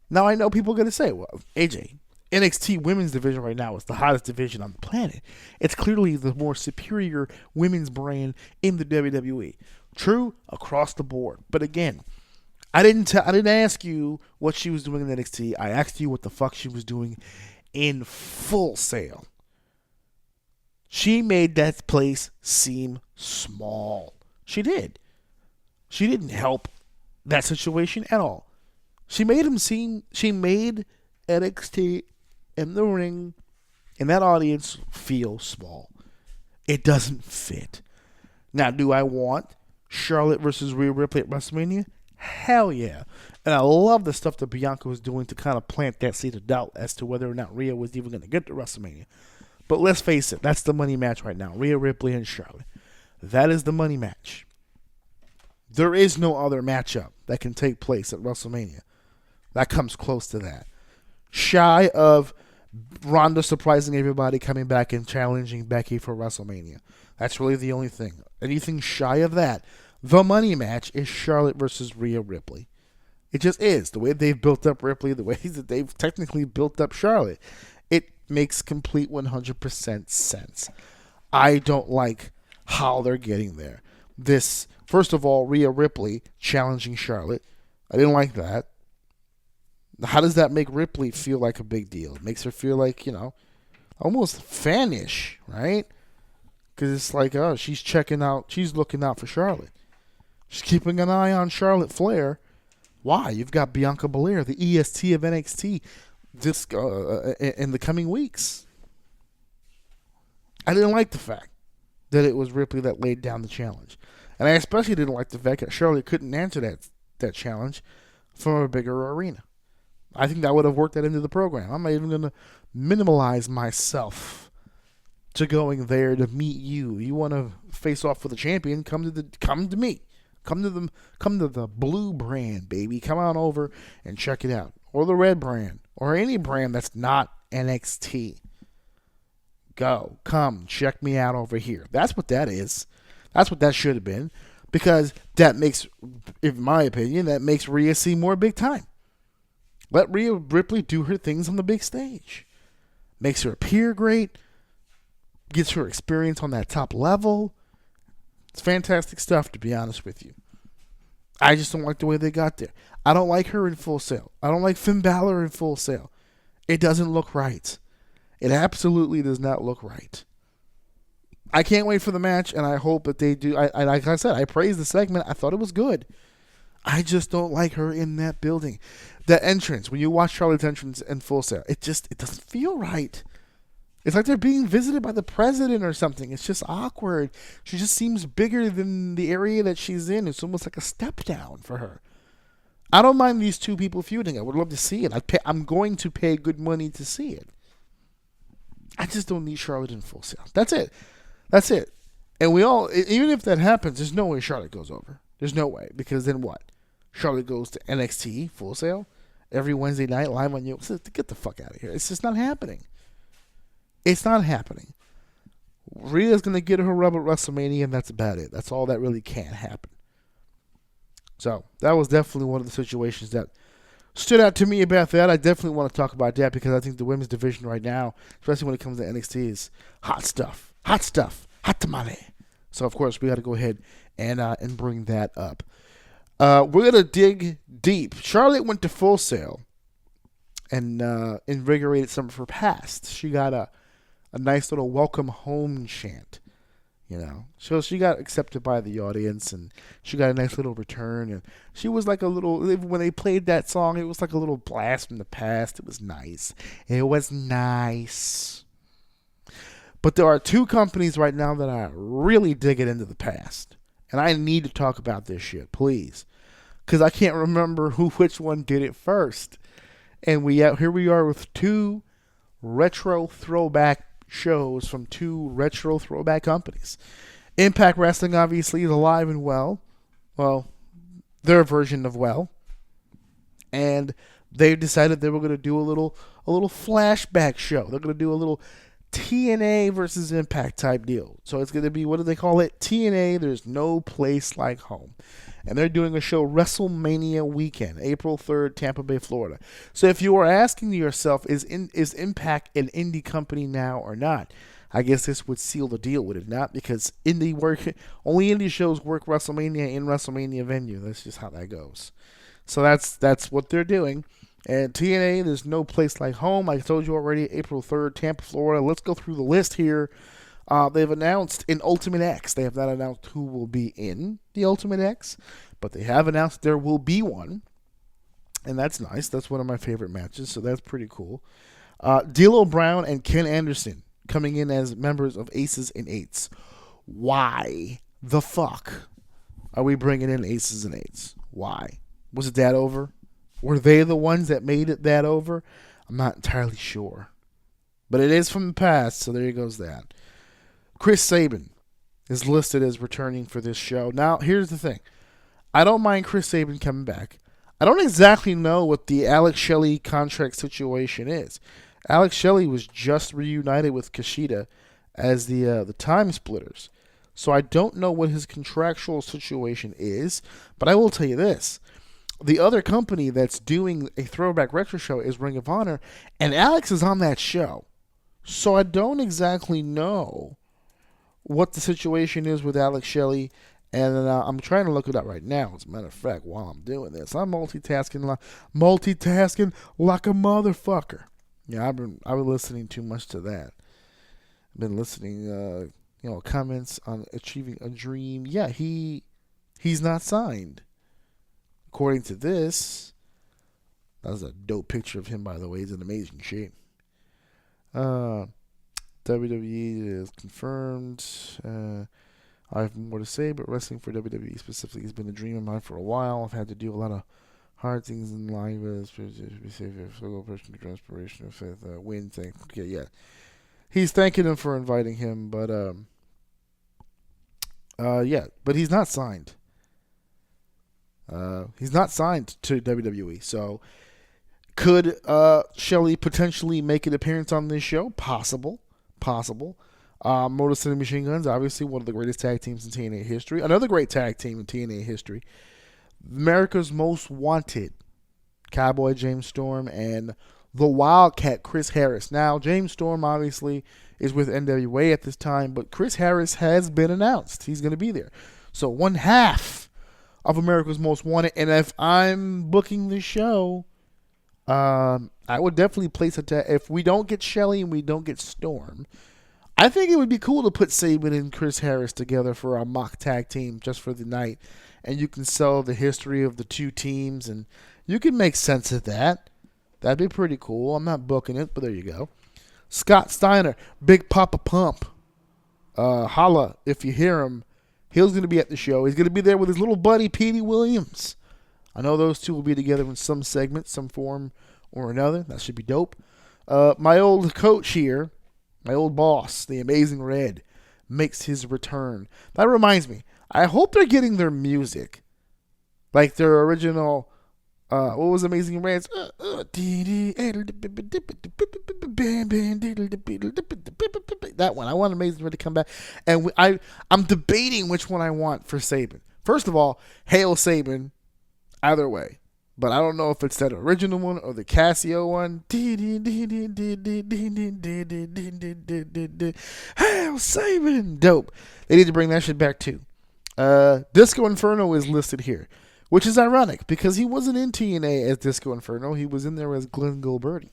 Now I know people are going to say, well, AJ, NXT women's division right now is the hottest division on the planet. It's clearly the more superior women's brand in the WWE. True, across the board. But again, I didn't ask you what she was doing in NXT. I asked you what the fuck she was doing in Full Sail. She made that place seem small. She did. She didn't help that situation at all. She made NXT in the ring and that audience feel small. It doesn't fit. Now, do I want Charlotte versus Rhea Ripley at WrestleMania? Hell yeah. And I love the stuff that Bianca was doing to kind of plant that seed of doubt as to whether or not Rhea was even going to get to WrestleMania. But let's face it, that's the money match right now. Rhea Ripley and Charlotte. That is the money match. There is no other matchup that can take place at WrestleMania that comes close to that. Shy of Ronda surprising everybody, coming back and challenging Becky for WrestleMania. That's really the only thing. Anything shy of that, the money match is Charlotte versus Rhea Ripley. It just is. The way they've built up Ripley, the way that they've technically built up Charlotte, it makes complete 100% sense. I don't like how they're getting there. This, first of all, Rhea Ripley challenging Charlotte. I didn't like that. How does that make Ripley feel like a big deal? It makes her feel like, almost fanish, right? Because it's like, oh, she's looking out for Charlotte. She's keeping an eye on Charlotte Flair. Why? You've got Bianca Belair, the EST of NXT, in the coming weeks. I didn't like the fact that it was Ripley that laid down the challenge. And I especially didn't like the fact that Charlotte couldn't answer that challenge from a bigger arena. I think that would have worked that into the program. I'm not even going to minimalize myself to going there to meet you. You want to face off with the champion? Come to me. Come to the blue brand, baby. Come on over and check it out, or the red brand, or any brand that's not NXT. Come, check me out over here. That's what that is. That's what that should have been, because that makes, in my opinion, that makes Rhea seem more big time. Let Rhea Ripley do her things on the big stage. Makes her appear great. Gets her experience on that top level. It's fantastic stuff, to be honest with you. I just don't like the way they got there. I don't like her in Full Sail. I don't like Finn Balor in Full Sail. It doesn't look right. It absolutely does not look right. I can't wait for the match, and I hope that they do. Like I said, I praised the segment. I thought it was good. I just don't like her in that building. That entrance, when you watch Charlotte's entrance in Full Sail, it doesn't feel right. It's like they're being visited by the president or something. It's just awkward. She just seems bigger than the area that she's in. It's almost like a step down for her. I don't mind these two people feuding. I would love to see it. I'm going to pay good money to see it. I just don't need Charlotte in Full Sail. That's it. And even if that happens, there's no way Charlotte goes over. There's no way. Because then what? Charlotte goes to NXT Full Sail every Wednesday night live on you. Get the fuck out of here. It's just not happening. It's not happening. Rhea's going to get her rub at WrestleMania, and that's about it. That's all that really can happen. So that was definitely one of the situations that stood out to me about that. I definitely want to talk about that because I think the women's division right now, especially when it comes to NXT, is hot stuff. Hot stuff. Hot tamale. So, of course, we got to go ahead and bring that up. We're going to dig deep. Charlotte went to Full Sail and invigorated some of her past. She got a nice little welcome home chant, So she got accepted by the audience, and she got a nice little return. And she was like when they played that song, it was like a little blast from the past. It was nice. But there are two companies right now that are really digging into the past. And I need to talk about this shit, please. Because I can't remember which one did it first. And here we are with two retro throwback shows from two retro throwback companies. Impact Wrestling obviously is alive and well. Well, their version of well. And they decided they were going to do a little flashback show. They're going to do a little TNA versus Impact type deal. So it's going to be, what do they call it? TNA, There's No Place Like Home. And they're doing a show WrestleMania weekend, April 3rd, Tampa Bay, Florida. So if you are asking yourself, is Impact an indie company now or not? I guess this would seal the deal, would it not? Because only indie shows work WrestleMania in WrestleMania venue. That's just how that goes. So that's what they're doing. And TNA, There's No Place Like Home. I told you already, April 3rd, Tampa, Florida. Let's go through the list here. They've announced in Ultimate X. They have not announced who will be in the Ultimate X, but they have announced there will be one. And that's nice. That's one of my favorite matches, so that's pretty cool. D'Lo Brown and Ken Anderson coming in as members of Aces and Eights. Why the fuck are we bringing in Aces and Eights? Why? Was it that over? Were they the ones that made it that over? I'm not entirely sure. But it is from the past, so there goes that. Chris Sabin is listed as returning for this show. Now, here's the thing. I don't mind Chris Sabin coming back. I don't exactly know what the Alex Shelley contract situation is. Alex Shelley was just reunited with Kushida as the Time Splitters. So I don't know what his contractual situation is, but I will tell you this. The other company that's doing a Throwback Retro show is Ring of Honor, and Alex is on that show. So I don't exactly know what the situation is with Alex Shelley, and I'm trying to look it up right now. As a matter of fact, while I'm doing this, I'm multitasking like a motherfucker. Yeah, I've been listening too much to that. I've been listening, comments on Achieving a Dream. Yeah, he's not signed. According to this, that was a dope picture of him, by the way. He's in amazing shape. WWE is confirmed. I have more to say, but wrestling for WWE specifically has been a dream of mine for a while. I've had to do a lot of hard things in life. Transpiration, win thing. Okay, yeah. He's thanking him for inviting him, but but he's not signed. He's not signed to WWE, so could Shelley potentially make an appearance on this show? Possible. Motor City Machine Guns, obviously one of the greatest tag teams in TNA history. Another great tag team in TNA history. America's Most Wanted, Cowboy James Storm and the Wildcat Chris Harris. Now, James Storm obviously is with NWA at this time, but Chris Harris has been announced. He's going to be there. So one half of America's Most Wanted. And if I'm booking the show, I would definitely place it to, if we don't get Shelley and we don't get Storm, I think it would be cool to put Sabin and Chris Harris together for a mock tag team just for the night. And you can sell the history of the two teams and you can make sense of that. That'd be pretty cool. I'm not booking it, but there you go. Scott Steiner, Big Papa Pump. Holla if you hear him. He's going to be at the show. He's going to be there with his little buddy, Petey Williams. I know those two will be together in some segment, some form or another. That should be dope. My old coach here, my old boss, the Amazing Red, makes his return. That reminds me, I hope they're getting their music. Like their original, what was Amazing Red's? That one. I want Amazing Red to come back. And I'm debating which one I want for Sabin. First of all, Hail Sabin. Either way. But I don't know if it's that original one or the Casio one. Hail Sabin! Dope. They need to bring that shit back too. Disco Inferno is listed here, which is ironic because he wasn't in TNA as Disco Inferno. He was in there as Glenn Gilberti.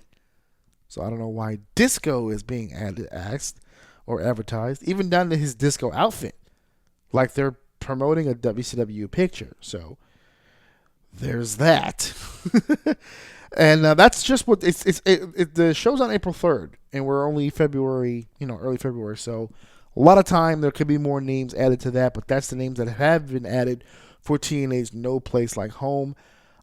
So I don't know why Disco is being asked or advertised, even down to his disco outfit. Like they're promoting a WCW picture. So there's that. And that's just what the show's on April 3rd, and we're only February, early February. So a lot of time there could be more names added to that, but that's the names that have been added for TNA's No Place Like Home.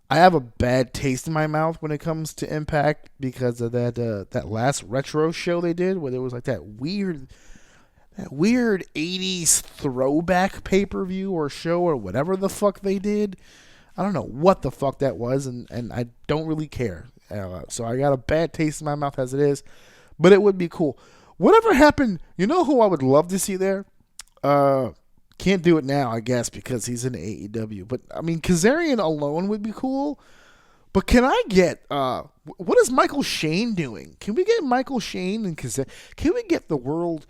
I have a bad taste in my mouth when it comes to Impact because of that last retro show they did where there was like that weird 80s throwback pay-per-view or show or whatever the fuck they did. I don't know what the fuck that was, and I don't really care. So I got a bad taste in my mouth as it is, but it would be cool. Whatever happened, you know who I would love to see there? Can't do it now, I guess, because he's in AEW. But, I mean, Kazarian alone would be cool. But can I get, what is Michael Shane doing? Can we get Michael Shane and Kazarian? Can we get the world's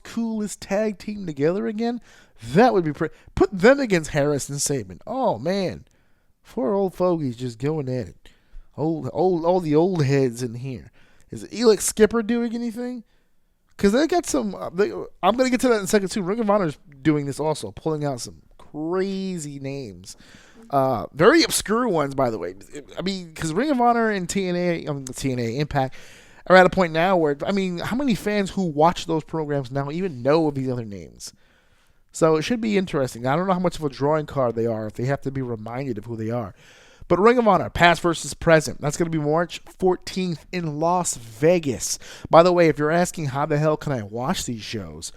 coolest tag team together again? That would be pretty. Put them against Harris and Sabin. Oh, man. 4 old fogies just going at it. All the old heads in here. Is Elix Skipper doing anything? Because they got some. I'm going to get to that in a second, too. Ring of Honor is doing this also, pulling out some crazy names. Very obscure ones, by the way. I mean, because Ring of Honor and TNA Impact are at a point now where, I mean, how many fans who watch those programs now even know of these other names? So it should be interesting. I don't know how much of a drawing card they are if they have to be reminded of who they are. But Ring of Honor, past versus present. That's going to be March 14th in Las Vegas. By the way, if you're asking how the hell can I watch these shows,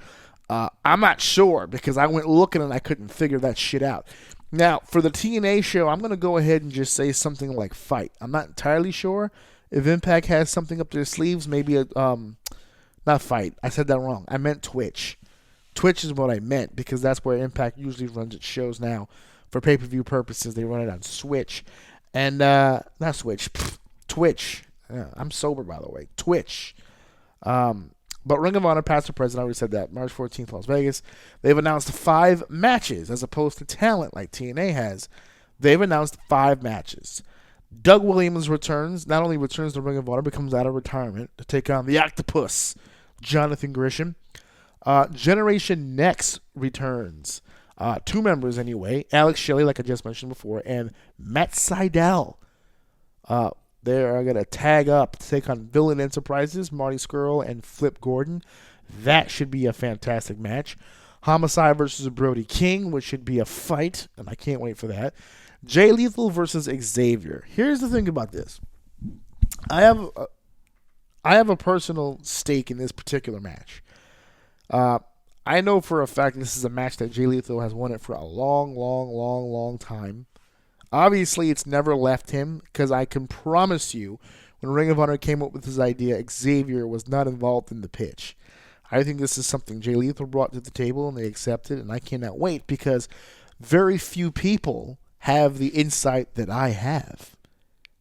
I'm not sure because I went looking and I couldn't figure that shit out. Now, for the TNA show, I'm going to go ahead and just say something like Fight. I'm not entirely sure if Impact has something up their sleeves. Maybe not Fight. I said that wrong. I meant Twitch. Twitch is what I meant because that's where Impact usually runs its shows now. For pay-per-view purposes, they run it on Switch. And, not Switch, Twitch. I'm sober, by the way. Twitch. But Ring of Honor, past or present, I already said that. March 14th, Las Vegas. They've announced 5 matches as opposed to talent like TNA has. They've announced 5 matches. Doug Williams returns. Not only returns to Ring of Honor, becomes out of retirement to take on the Octopus, Jonathan Gresham. Generation Next returns. 2 members anyway. Alex Shelley, like I just mentioned before, and Matt Sydal. They're going to tag up to take on Villain Enterprises, Marty Scurll, and Flip Gordon. That should be a fantastic match. Homicide versus Brody King, which should be a fight, and I can't wait for that. Jay Lethal versus Xavier. Here's the thing about this. I have a personal stake in this particular match. I know for a fact this is a match that Jay Lethal has won it for a long time. Obviously, it's never left him because I can promise you when Ring of Honor came up with this idea, Xavier was not involved in the pitch. I think this is something Jay Lethal brought to the table and they accepted, and I cannot wait because very few people have the insight that I have.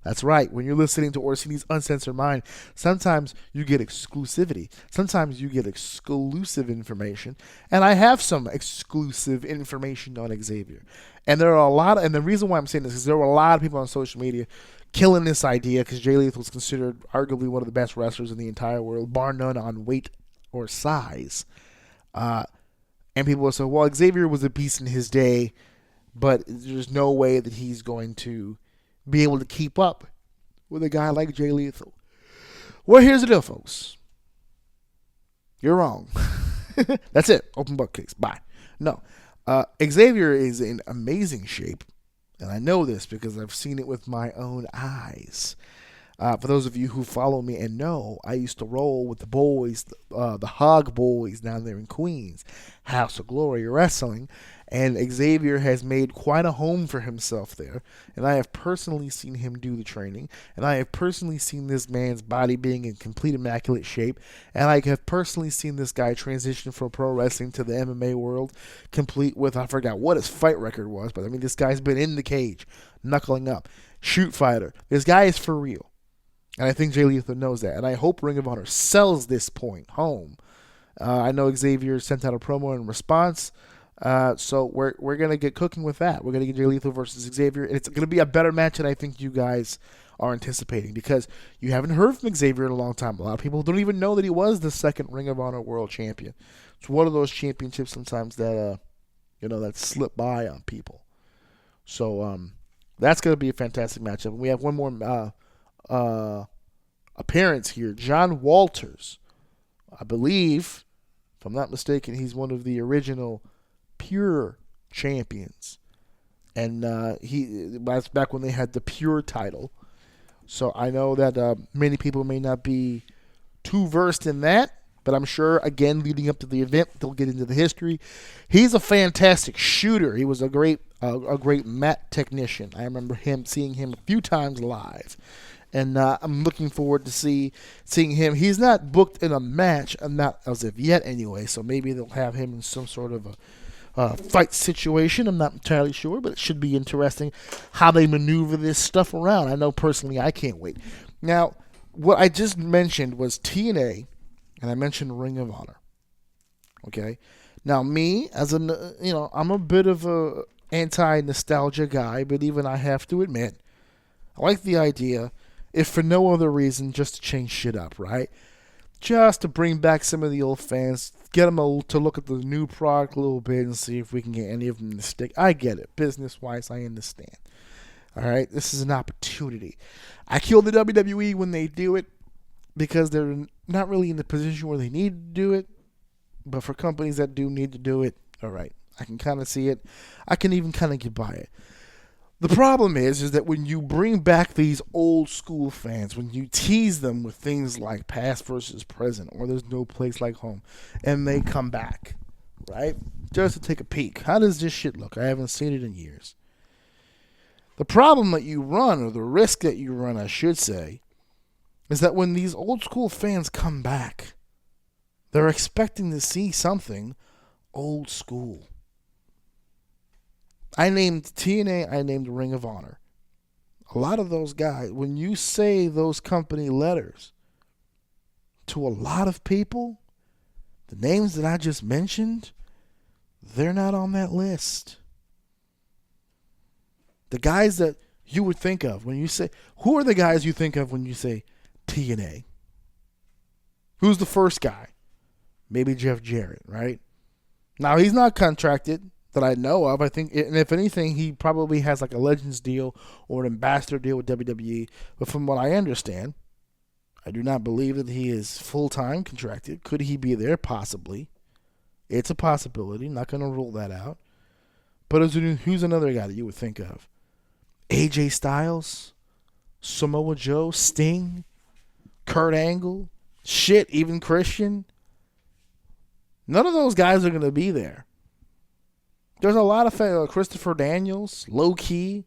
That's right. When you're listening to Orsini's Uncensored Mind, sometimes you get exclusivity. Sometimes you get exclusive information. And I have some exclusive information on Xavier. And there are and the reason why I'm saying this is there were a lot of people on social media killing this idea because Jay Lethal is considered arguably one of the best wrestlers in the entire world, bar none on weight or size. And people will say, well, Xavier was a beast in his day, but there's no way that he's going to be able to keep up with a guy like Jay Lethal. Well, here's the deal, folks. You're wrong. That's it. Open book case. Bye. No. Xavier is in amazing shape, and I know this because I've seen it with my own eyes. For those of you who follow me and know, I used to roll with the boys, the Hog Boys down there in Queens, House of Glory Wrestling, and Xavier has made quite a home for himself there, and I have personally seen him do the training, and I have personally seen this man's body being in complete immaculate shape, and I have personally seen this guy transition from pro wrestling to the MMA world, complete with, I forgot what his fight record was, but I mean, this guy's been in the cage, knuckling up, shoot fighter. This guy is for real. And I think Jay Lethal knows that. And I hope Ring of Honor sells this point home. I know Xavier sent out a promo in response. So we're going to get cooking with that. We're going to get Jay Lethal versus Xavier. And it's going to be a better match than I think you guys are anticipating. Because you haven't heard from Xavier in a long time. A lot of people don't even know that he was the second Ring of Honor World Champion. It's one of those championships sometimes that, that slip by on people. So that's going to be a fantastic matchup. And we have one more appearance here. John Walters, I believe, if I'm not mistaken, he's one of the original Pure champions, and that's back when they had the Pure title. So I know that many people may not be too versed in that, but I'm sure, again, leading up to the event, they'll get into the history. He's a fantastic shooter. He was a great mat technician. I remember seeing him a few times live. And I'm looking forward to seeing him. He's not booked in a match, not as of yet anyway, so maybe they'll have him in some sort of a fight situation. I'm not entirely sure, but it should be interesting how they maneuver this stuff around. I know personally I can't wait. Now, what I just mentioned was TNA, and I mentioned Ring of Honor. Okay? Now, me, I'm a bit of a anti-nostalgia guy, but even I have to admit, I like the idea, if for no other reason, just to change shit up, right? Just to bring back some of the old fans, get them to look at the new product a little bit and see if we can get any of them to stick. I get it. Business-wise, I understand. All right? This is an opportunity. I kill the WWE when they do it because they're not really in the position where they need to do it. But for companies that do need to do it, all right, I can kind of see it. I can even kind of get by it. The problem is that when you bring back these old school fans, when you tease them with things like past versus present, or there's no place like home, and they come back, right? Just to take a peek. How does this shit look? I haven't seen it in years. The problem that you run, or the risk that you run, I should say, is that when these old school fans come back, they're expecting to see something old school. I named TNA, I named Ring of Honor. A lot of those guys, when you say those company letters to a lot of people, the names that I just mentioned, they're not on that list. The guys that you would think of when you say, who are the guys you think of when you say TNA? Who's the first guy? Maybe Jeff Jarrett, right? Now, he's not contracted that I know of. I think, and if anything, he probably has like a Legends deal or an ambassador deal with WWE. But from what I understand, I do not believe that he is full-time contracted. Could he be there? Possibly. It's a possibility. Not going to rule that out. But who's another guy that you would think of? AJ Styles? Samoa Joe? Sting? Kurt Angle? Shit, even Christian? None of those guys are going to be there. There's a lot of Christopher Daniels, low key.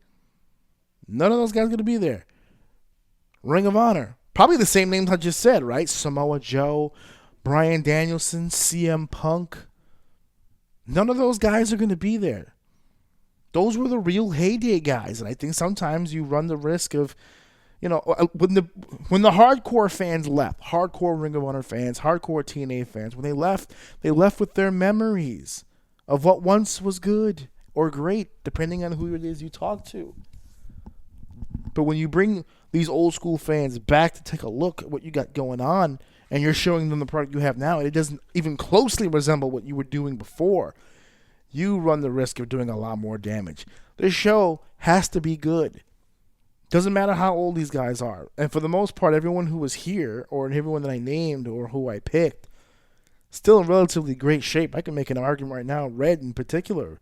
None of those guys are going to be there. Ring of Honor. Probably the same names I just said, right? Samoa Joe, Bryan Danielson, CM Punk. None of those guys are going to be there. Those were the real heyday guys. And I think sometimes you run the risk of, when the hardcore fans left, hardcore Ring of Honor fans, hardcore TNA fans, when they left with their memories of what once was good or great, depending on who it is you talk to. But when you bring these old school fans back to take a look at what you got going on, and you're showing them the product you have now, and it doesn't even closely resemble what you were doing before, you run the risk of doing a lot more damage. This show has to be good. Doesn't matter how old these guys are. And for the most part, everyone who was here, or everyone that I named, or who I picked, still in relatively great shape. I can make an argument right now, Red in particular,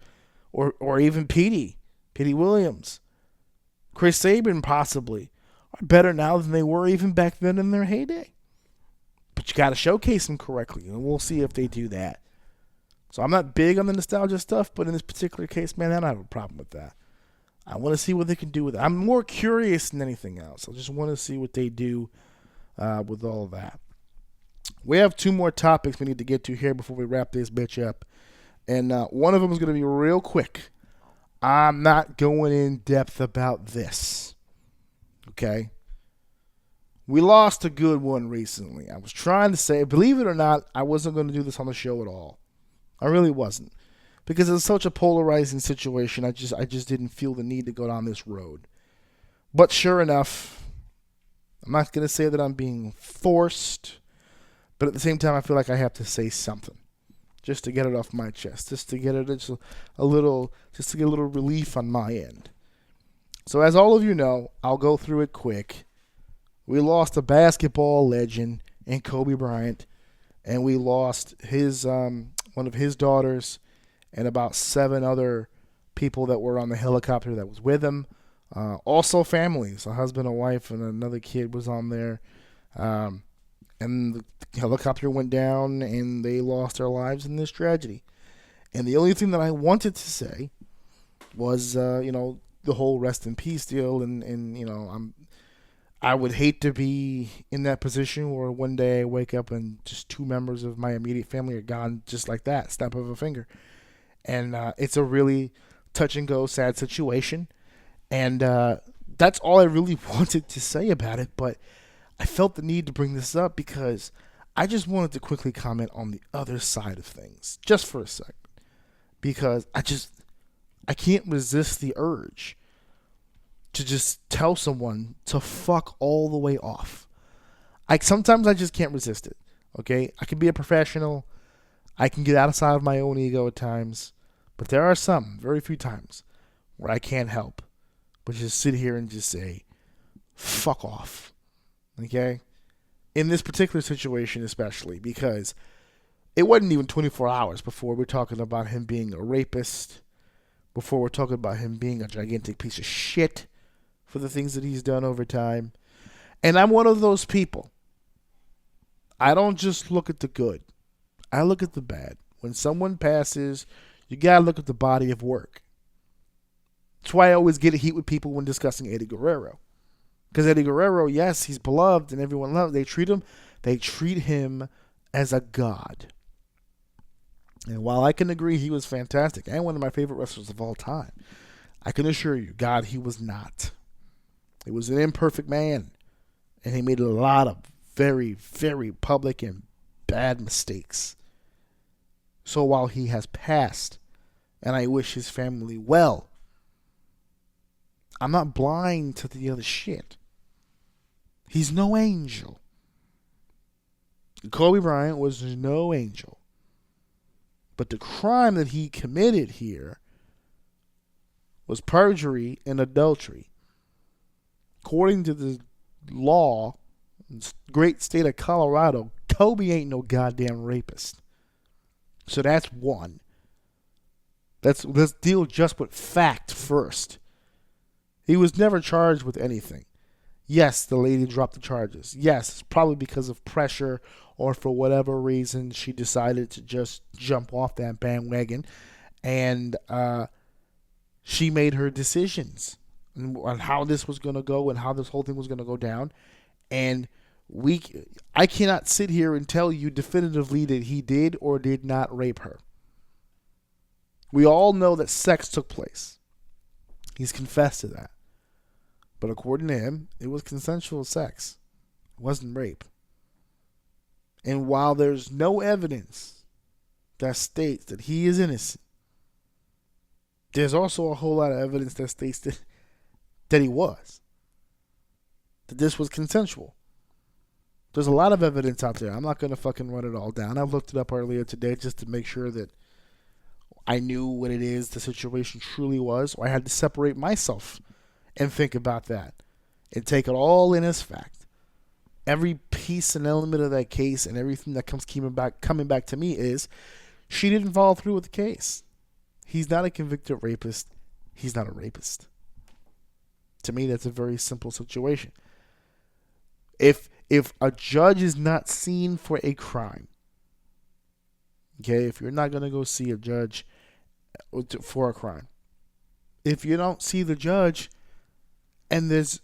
or even Petey Williams, Chris Sabin possibly, are better now than they were even back then in their heyday. But you got to showcase them correctly, and we'll see if they do that. So I'm not big on the nostalgia stuff, but in this particular case, man, I don't have a problem with that. I want to see what they can do with it. I'm more curious than anything else. I just want to see what they do with all of that. We have two more topics we need to get to here before we wrap this bitch up. And one of them is going to be real quick. I'm not going in depth about this. Okay? We lost a good one recently. I was trying to say, believe it or not, I wasn't going to do this on the show at all. I really wasn't. Because it's such a polarizing situation, I just didn't feel the need to go down this road. But sure enough, I'm not going to say that I'm being forced, but at the same time, I feel like I have to say something just to get it off my chest, just to get a little relief on my end. So as all of you know, I'll go through it quick. We lost a basketball legend in Kobe Bryant, and we lost his one of his daughters and about 7 other people that were on the helicopter that was with him. Also families, a husband, a wife, and another kid was on there. And the helicopter went down, and they lost their lives in this tragedy. And the only thing that I wanted to say was, the whole rest in peace deal. And I would hate to be in that position where one day I wake up and just 2 members of my immediate family are gone just like that, snap of a finger. And it's a really touch and go, sad situation. And that's all I really wanted to say about it. But I felt the need to bring this up because I just wanted to quickly comment on the other side of things, just for a second. Because I can't resist the urge to just tell someone to fuck all the way off. Sometimes I just can't resist it, okay? I can be a professional. I can get outside of my own ego at times. But there are some, very few times, where I can't help but just sit here and just say, fuck off. Okay? In this particular situation especially, because it wasn't even 24 hours before we're talking about him being a rapist, before we're talking about him being a gigantic piece of shit for the things that he's done over time. And I'm one of those people. I don't just look at the good. I look at the bad. When someone passes, you gotta look at the body of work. That's why I always get a heat with people when discussing Eddie Guerrero. Because Eddie Guerrero, yes, he's beloved and everyone loves him. They treat him as a god. And while I can agree he was fantastic and one of my favorite wrestlers of all time, I can assure you, God, he was not. He was an imperfect man. And he made a lot of very, very public and bad mistakes. So while he has passed, and I wish his family well, I'm not blind to the other shit. He's no angel. Kobe Bryant was no angel. But the crime that he committed here was perjury and adultery. According to the law, in the great state of Colorado, Kobe ain't no goddamn rapist. So that's one. Let's deal just with fact first. He was never charged with anything. Yes, the lady dropped the charges. Yes, it's probably because of pressure or for whatever reason she decided to just jump off that bandwagon. And she made her decisions on how this was going to go and how this whole thing was going to go down. And I cannot sit here and tell you definitively that he did or did not rape her. We all know that sex took place. He's confessed to that. But according to him, it was consensual sex. It wasn't rape. And while there's no evidence that states that he is innocent, there's also a whole lot of evidence that states that he was. That this was consensual. There's a lot of evidence out there. I'm not going to fucking run it all down. I looked it up earlier today just to make sure that I knew what it is the situation truly was. Or I had to separate myself and think about that and take it all in as fact. Every piece and element of that case and everything that coming back to me is she didn't follow through with the case. He's not a convicted rapist. He's not a rapist. To me, that's a very simple situation. If a judge is not seen for a crime, okay, if you're not going to go see a judge for a crime, if you don't see the judge and there's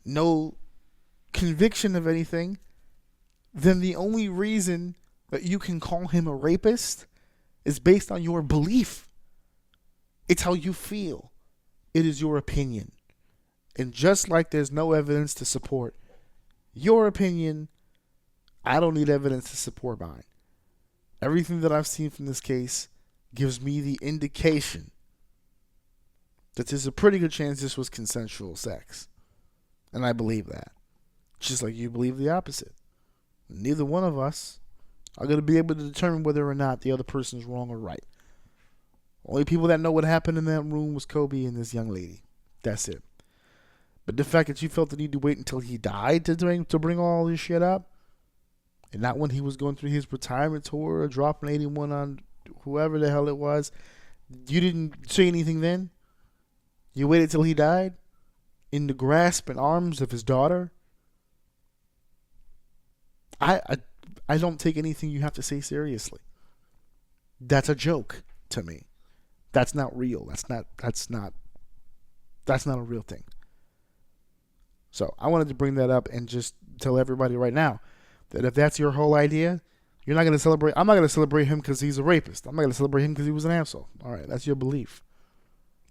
no conviction of anything, then the only reason that you can call him a rapist is based on your belief. It's how you feel. It is your opinion. And just like there's no evidence to support your opinion, I don't need evidence to support mine. Everything that I've seen from this case gives me the indication that there's a pretty good chance this was consensual sex. And I believe that. Just like you believe the opposite. Neither one of us are going to be able to determine whether or not the other person is wrong or right. Only people that know what happened in that room was Kobe and this young lady. That's it. But the fact that you felt the need to wait until he died to bring all this shit up, and not when he was going through his retirement tour or dropping 81 on whoever the hell it was, you didn't say anything then? You waited till he died? In the grasp and arms of his daughter? I don't take anything you have to say seriously. That's a joke to me. That's not real. That's not a real thing. So I wanted to bring that up and just tell everybody right now that if that's your whole idea, you're not going to celebrate. I'm not going to celebrate him because he's a rapist. I'm not going to celebrate him because he was an asshole. All right, that's your belief.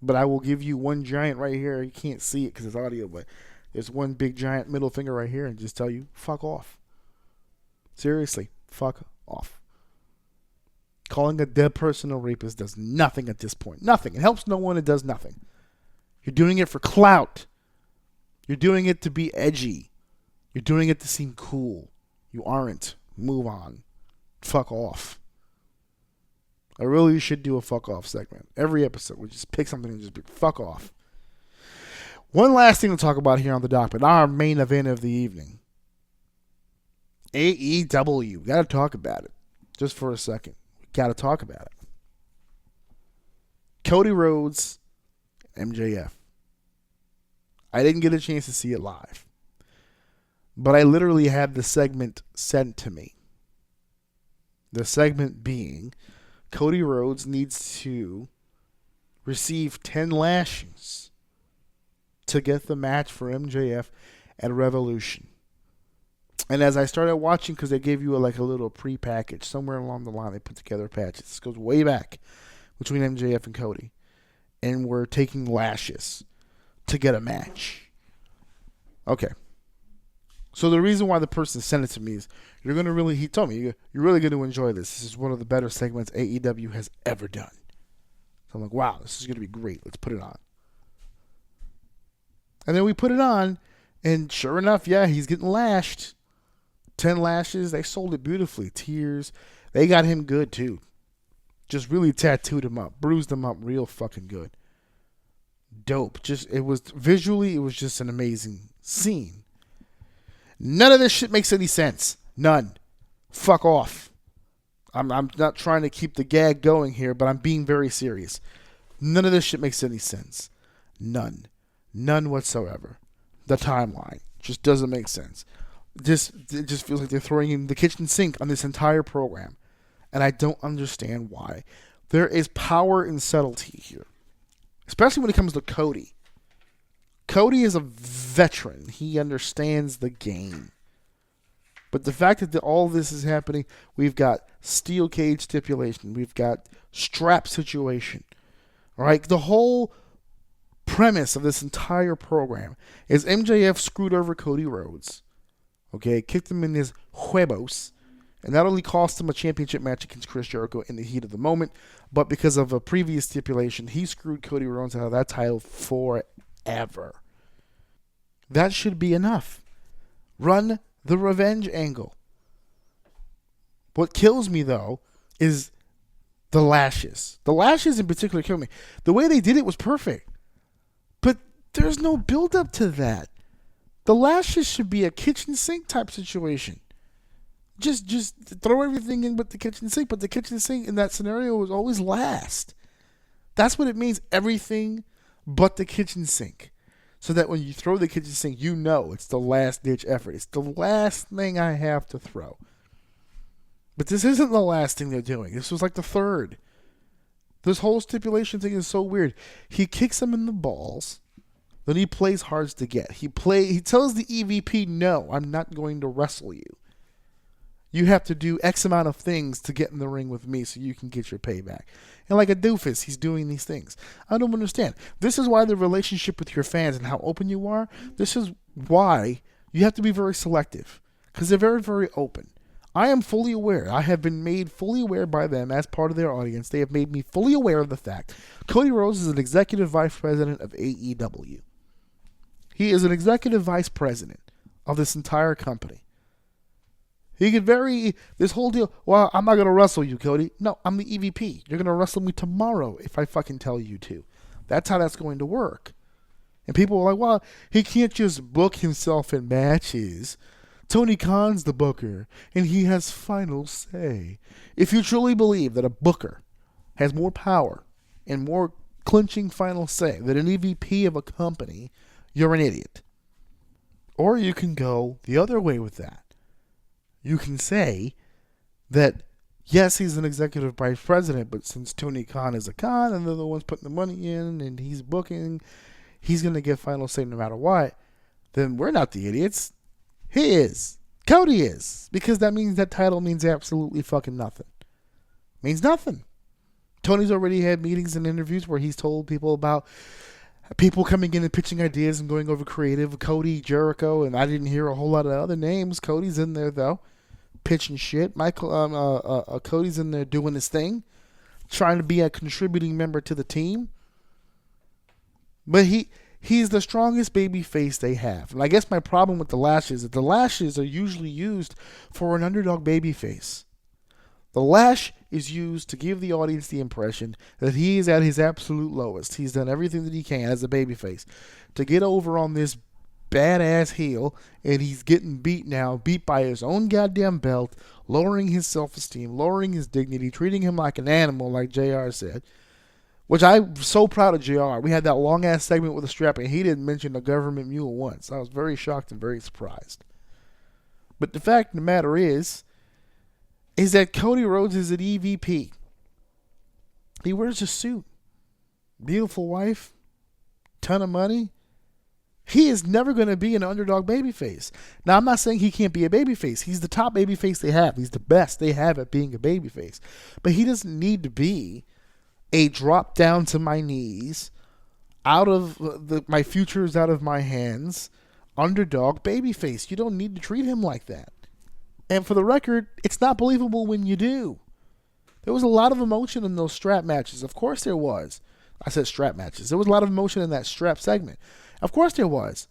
But I will give you one giant right here. You can't see it because it's audio, but there's one big giant middle finger right here and just tell you, fuck off. Seriously, fuck off. Calling a dead person a rapist does nothing at this point. Nothing. It helps no one. It does nothing. You're doing it for clout. You're doing it to be edgy. You're doing it to seem cool. You aren't. Move on. Fuck off. I really should do a fuck off segment. Every episode, we just pick something and just be fuck off. One last thing to talk about here on the docket, our main event of the evening. AEW. Gotta talk about it. just for a second. We got to talk about it. Cody Rhodes, MJF. I didn't get a chance to see it live, but I literally had the segment sent to me. The segment being Cody Rhodes needs to receive 10 lashings to get the match for MJF at Revolution. And as I started watching, because they gave you a little pre-package, somewhere along the line they put together patches. This goes way back between MJF and Cody. And we're taking lashes to get a match. Okay. So the reason why the person sent it to me is he told me, you're really going to enjoy this. This is one of the better segments AEW has ever done. So I'm like, wow, this is going to be great. Let's put it on. And then we put it on, and sure enough, yeah, he's getting lashed. 10 lashes. They sold it beautifully. Tears. They got him good, too. Just really tattooed him up. Bruised him up real fucking good. Dope. It was just an amazing scene. None of this shit makes any sense. None. Fuck off. I'm not trying to keep the gag going here, but I'm being very serious. None of this shit makes any sense. None. None whatsoever. The timeline just doesn't make sense. It just feels like they're throwing in the kitchen sink on this entire program. And I don't understand why. There is power in subtlety here. Especially when it comes to Cody. Cody is a veteran. He understands the game. But the fact that all this is happening, we've got steel cage stipulation. We've got strap situation. All right? The whole premise of this entire program is MJF screwed over Cody Rhodes. Okay? Kicked him in his huevos. And not only cost him a championship match against Chris Jericho in the heat of the moment, but because of a previous stipulation, he screwed Cody Rhodes out of that title forever. That should be enough. Run the revenge angle. What kills me, though, is the lashes. The lashes in particular kill me. The way they did it was perfect. But there's no build-up to that. The lashes should be a kitchen sink type situation. Just throw everything in but the kitchen sink. But the kitchen sink in that scenario was always last. That's what it means, everything but the kitchen sink. So that when you throw the kitchen sink, you know it's the last-ditch effort. It's the last thing I have to throw. But this isn't the last thing they're doing. This was like the third. This whole stipulation thing is so weird. He kicks him in the balls. Then he plays hard to get. He tells the EVP, no, I'm not going to wrestle you. You have to do X amount of things to get in the ring with me so you can get your payback. And like a doofus, he's doing these things. I don't understand. This is why the relationship with your fans and how open you are, this is why you have to be very selective. Because they're very, very open. I am fully aware. I have been made fully aware by them as part of their audience. They have made me fully aware of the fact Cody Rhodes is an executive vice president of AEW. He is an executive vice president of this entire company. He could this whole deal, well, I'm not going to wrestle you, Cody. No, I'm the EVP. You're going to wrestle me tomorrow if I fucking tell you to. That's how that's going to work. And people are like, well, he can't just book himself in matches. Tony Khan's the booker, and he has final say. If you truly believe that a booker has more power and more clinching final say than an EVP of a company, you're an idiot. Or you can go the other way with that. You can say that, yes, he's an executive vice president, but since Tony Khan is a Khan and they're the ones putting the money in and he's booking, he's going to get final say no matter what, then we're not the idiots. He is. Cody is. Because that means that title means absolutely fucking nothing. Means nothing. Tony's already had meetings and interviews where he's told people about people coming in and pitching ideas and going over creative. Cody, Jericho, and I didn't hear a whole lot of other names. Cody's in there, though, pitching shit. Cody's in there doing his thing, trying to be a contributing member to the team. But he's the strongest baby face they have. And I guess my problem with the lashes is that the lashes are usually used for an underdog baby face. The lash is used to give the audience the impression that he is at his absolute lowest. He's done everything that he can as a babyface to get over on this badass heel, and he's getting beat by his own goddamn belt, lowering his self-esteem, lowering his dignity, treating him like an animal, like JR said. Which I'm so proud of JR. We had that long-ass segment with the strap, and he didn't mention the government mule once. I was very shocked and very surprised. But the fact of the matter is that Cody Rhodes is an EVP. He wears a suit. Beautiful wife. Ton of money. He is never going to be an underdog babyface. Now, I'm not saying he can't be a babyface. He's the top babyface they have. He's the best they have at being a babyface. But he doesn't need to be a drop down to my knees, out of my future is out of my hands, underdog babyface. You don't need to treat him like that. And for the record, it's not believable when you do. There was a lot of emotion in those strap matches. Of course there was. I said strap matches. There was a lot of emotion in that strap segment. Of course there was.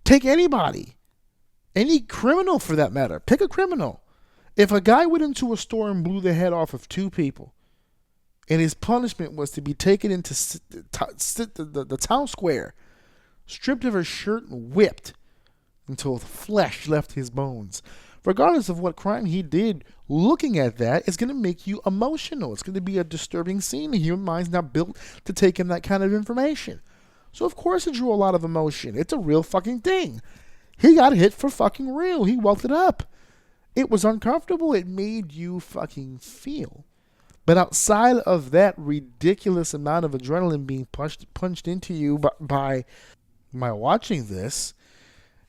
Take anybody. Any criminal for that matter. Pick a criminal. If a guy went into a store and blew the head off of two people, and his punishment was to be taken into the town square, stripped of his shirt and whipped until the flesh left his bones. Regardless of what crime he did, looking at that is going to make you emotional. It's going to be a disturbing scene. The human mind's not built to take in that kind of information. So of course it drew a lot of emotion. It's a real fucking thing. He got hit for fucking real. He welted up. It was uncomfortable. It made you fucking feel. But outside of that ridiculous amount of adrenaline being punched into you by watching this,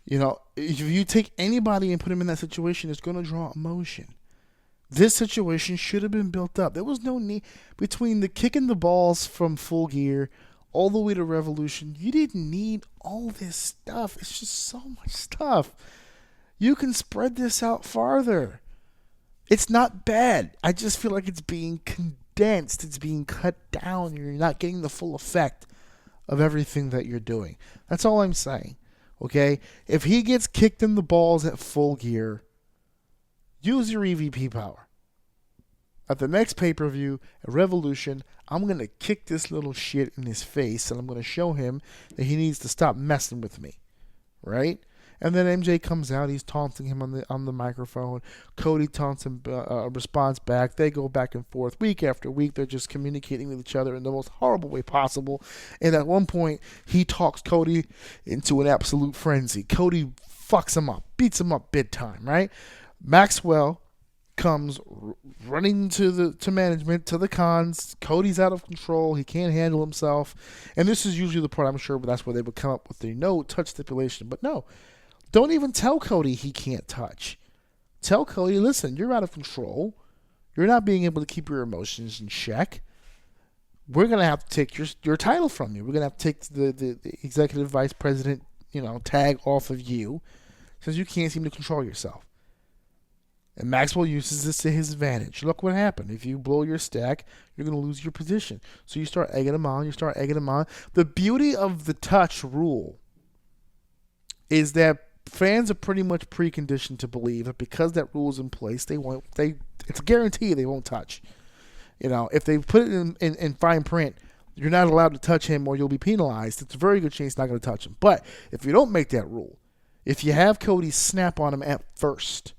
you know, if you take anybody and put him in that situation, it's going to draw emotion. This situation should have been built up. There was no need between the kicking the balls from Full Gear all the way to Revolution. You didn't need all this stuff. It's just so much stuff. You can spread this out farther. It's not bad. I just feel like it's being condensed. It's being cut down. You're not getting the full effect of everything that you're doing. That's all I'm saying. Okay? If he gets kicked in the balls at Full Gear, use your EVP power. At the next pay-per-view, at Revolution, I'm going to kick this little shit in his face, and I'm going to show him that he needs to stop messing with me. Right? And then MJ comes out. He's taunting him on the microphone. Cody taunts him, responds back. They go back and forth week after week. They're just communicating with each other in the most horrible way possible. And at one point, he talks Cody into an absolute frenzy. Cody fucks him up, beats him up big time, right? Maxwell comes running to management, to the cons. Cody's out of control. He can't handle himself. And this is usually the part, I'm sure, but that's where they would come up with the no touch stipulation. But no. Don't even tell Cody he can't touch. Tell Cody, listen, you're out of control. You're not being able to keep your emotions in check. We're going to have to take your title from you. We're going to have to take the executive vice president, tag off of you since you can't seem to control yourself. And Maxwell uses this to his advantage. Look what happened. If you blow your stack, you're going to lose your position. So you start egging him on. The beauty of the touch rule is that fans are pretty much preconditioned to believe that because that rule is in place, it's a guarantee they won't touch. If they put it in fine print, you're not allowed to touch him or you'll be penalized. It's a very good chance not going to touch him. But if you don't make that rule, if you have Cody snap on him at first,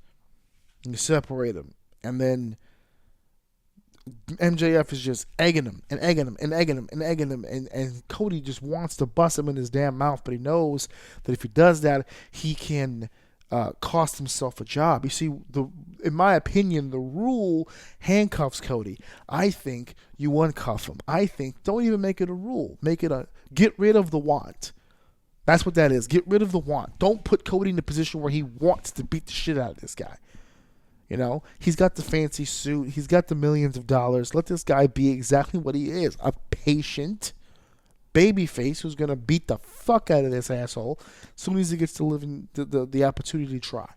and you separate him, and then MJF is just egging him, and Cody just wants to bust him in his damn mouth, but he knows that if he does that, he can cost himself a job. You see, in my opinion, the rule handcuffs Cody. I think you uncuff him. I think don't even make it a rule. Make it a get rid of the want. That's what that is. Get rid of the want. Don't put Cody in a position where he wants to beat the shit out of this guy. He's got the fancy suit. He's got the millions of dollars. Let this guy be exactly what he is. A patient babyface who's going to beat the fuck out of this asshole as soon as he gets to live in the opportunity to try.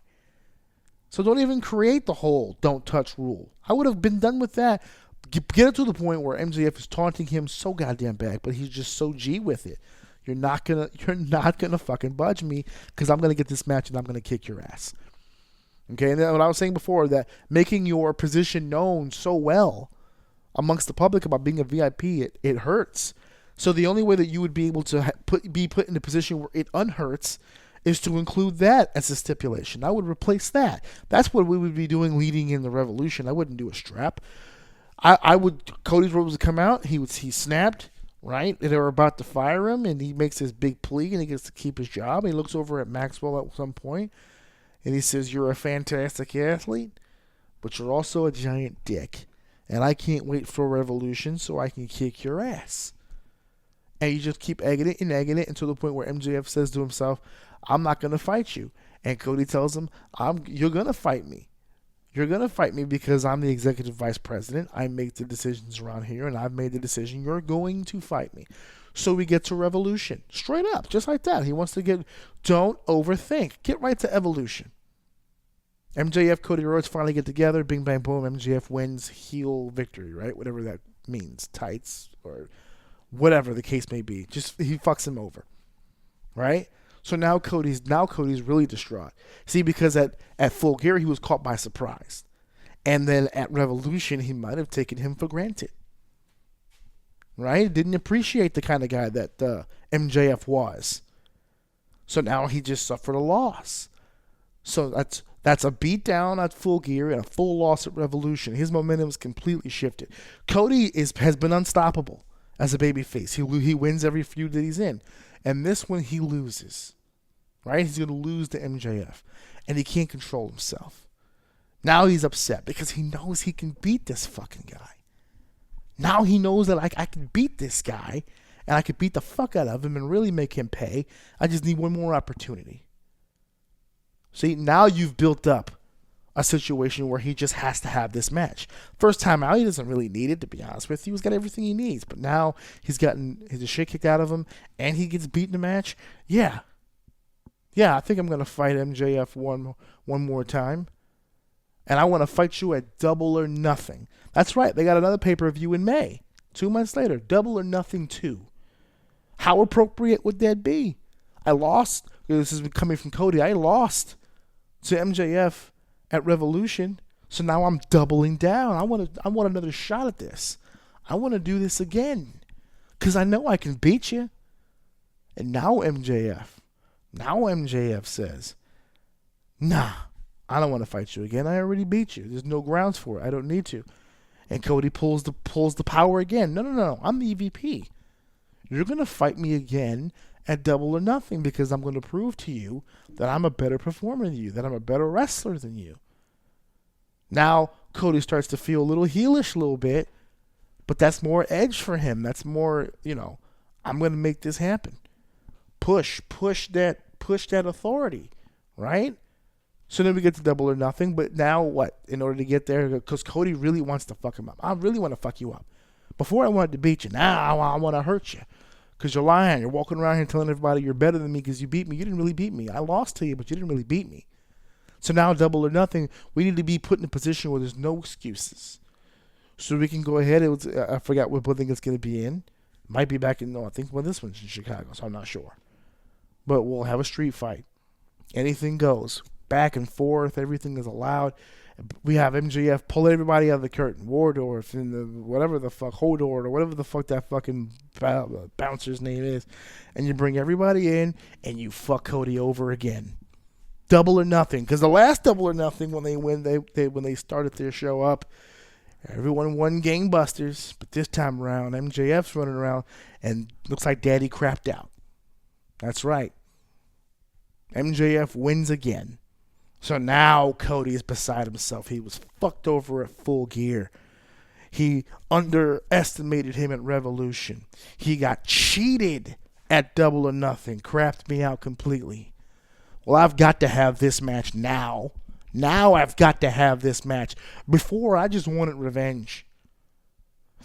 So don't even create the whole don't touch rule. I would have been done with that. Get it to the point where MJF is taunting him so goddamn bad, but he's just so G with it. You're not gonna fucking budge me because I'm going to get this match and I'm going to kick your ass. Okay, and then what I was saying before, that making your position known so well amongst the public about being a VIP, it hurts. So the only way that you would be able to be put in a position where it unhurts is to include that as a stipulation. I would replace that. That's what we would be doing leading in the Revolution. I wouldn't do a strap. I would. Cody Rhodes would come out. He snapped, right? They were about to fire him, and he makes this big plea, and he gets to keep his job. He looks over at Maxwell at some point, and he says, "You're a fantastic athlete, but you're also a giant dick, and I can't wait for a Revolution so I can kick your ass." And you just keep egging it until the point where MJF says to himself, "I'm not going to fight you." And Cody tells him, "You're going to fight me. You're going to fight me because I'm the executive vice president. I make the decisions around here, and I've made the decision. You're going to fight me." So we get to Revolution. Straight up, just like that. He wants to don't overthink. Get right to Evolution. MJF, Cody Rhodes finally get together. Bing, bang, boom. MJF wins heel victory, right? Whatever that means. Tights or whatever the case may be. Just he fucks him over, right? So now Cody's really distraught. See, because at Full Gear he was caught by surprise, and then at Revolution he might have taken him for granted, right? Didn't appreciate the kind of guy that MJF was. So now he just suffered a loss. So that's a beat down at Full Gear and a full loss at Revolution. His momentum is completely shifted. Cody has been unstoppable as a babyface. He wins every feud that he's in. And this one he loses. Right? He's going to lose to MJF. And he can't control himself. Now he's upset because he knows he can beat this fucking guy. Now he knows that I can beat this guy. And I can beat the fuck out of him and really make him pay. I just need one more opportunity. See, now you've built up a situation where he just has to have this match. First time out, he doesn't really need it, to be honest with you. He's got everything he needs. But now he's gotten his shit kicked out of him and he gets beat in a match. Yeah, I think I'm going to fight MJF one more time. And I want to fight you at Double or Nothing. That's right. They got another pay-per-view in May. 2 months later, Double or Nothing 2. How appropriate would that be? I lost. This is coming from Cody. I lost to MJF at Revolution, so now I'm doubling down. I want another shot at this. I want to do this again because I know I can beat you. And now MJF says, "Nah, I don't want to fight you again. I already beat you. There's no grounds for it. I don't need to." And Cody pulls the power again. No. I'm the EVP. You're gonna fight me again at Double or Nothing because I'm going to prove to you that I'm a better performer than you, that I'm a better wrestler than you. Now, Cody starts to feel a little heelish a little bit, but that's more edge for him. That's more, I'm going to make this happen. Push that authority, right? So then we get to Double or Nothing, but now what? In order to get there, because Cody really wants to fuck him up. I really want to fuck you up. Before I wanted to beat you, now I want to hurt you. Because you're lying. You're walking around here telling everybody you're better than me because you beat me. You didn't really beat me. I lost to you, but you didn't really beat me. So now Double or Nothing, we need to be put in a position where there's no excuses. So we can go ahead. I forgot what building it's going to be in. Might be back in, I think this one's in Chicago, so I'm not sure. But we'll have a street fight. Anything goes. Back and forth. Everything is allowed. We have MJF pull everybody out of the curtain. Wardorf and the whatever the fuck, Hodor or whatever the fuck that fucking bouncer's name is. And you bring everybody in and you fuck Cody over again. Double or Nothing. Because the last Double or Nothing when they started their show up, everyone won gangbusters. But this time around, MJF's running around and looks like Daddy crapped out. That's right. MJF wins again. So now Cody is beside himself. He was fucked over at Full Gear. He underestimated him at Revolution. He got cheated at Double or Nothing. Crapped me out completely. Well, I've got to have this match now. Now I've got to have this match. Before, I just wanted revenge.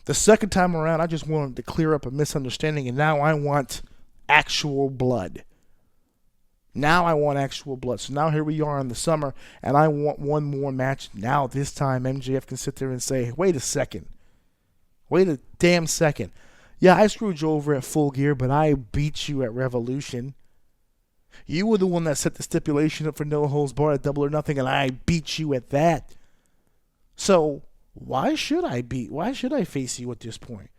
The second time around, I just wanted to clear up a misunderstanding, and now I want actual blood. Now I want actual blood. So now here we are in the summer, and I want one more match. Now this time MJF can sit there and say, wait a second. Wait a damn second. Yeah, I screwed you over at Full Gear, but I beat you at Revolution. You were the one that set the stipulation up for no holds barred at Double or Nothing, and I beat you at that. So why should I face you at this point?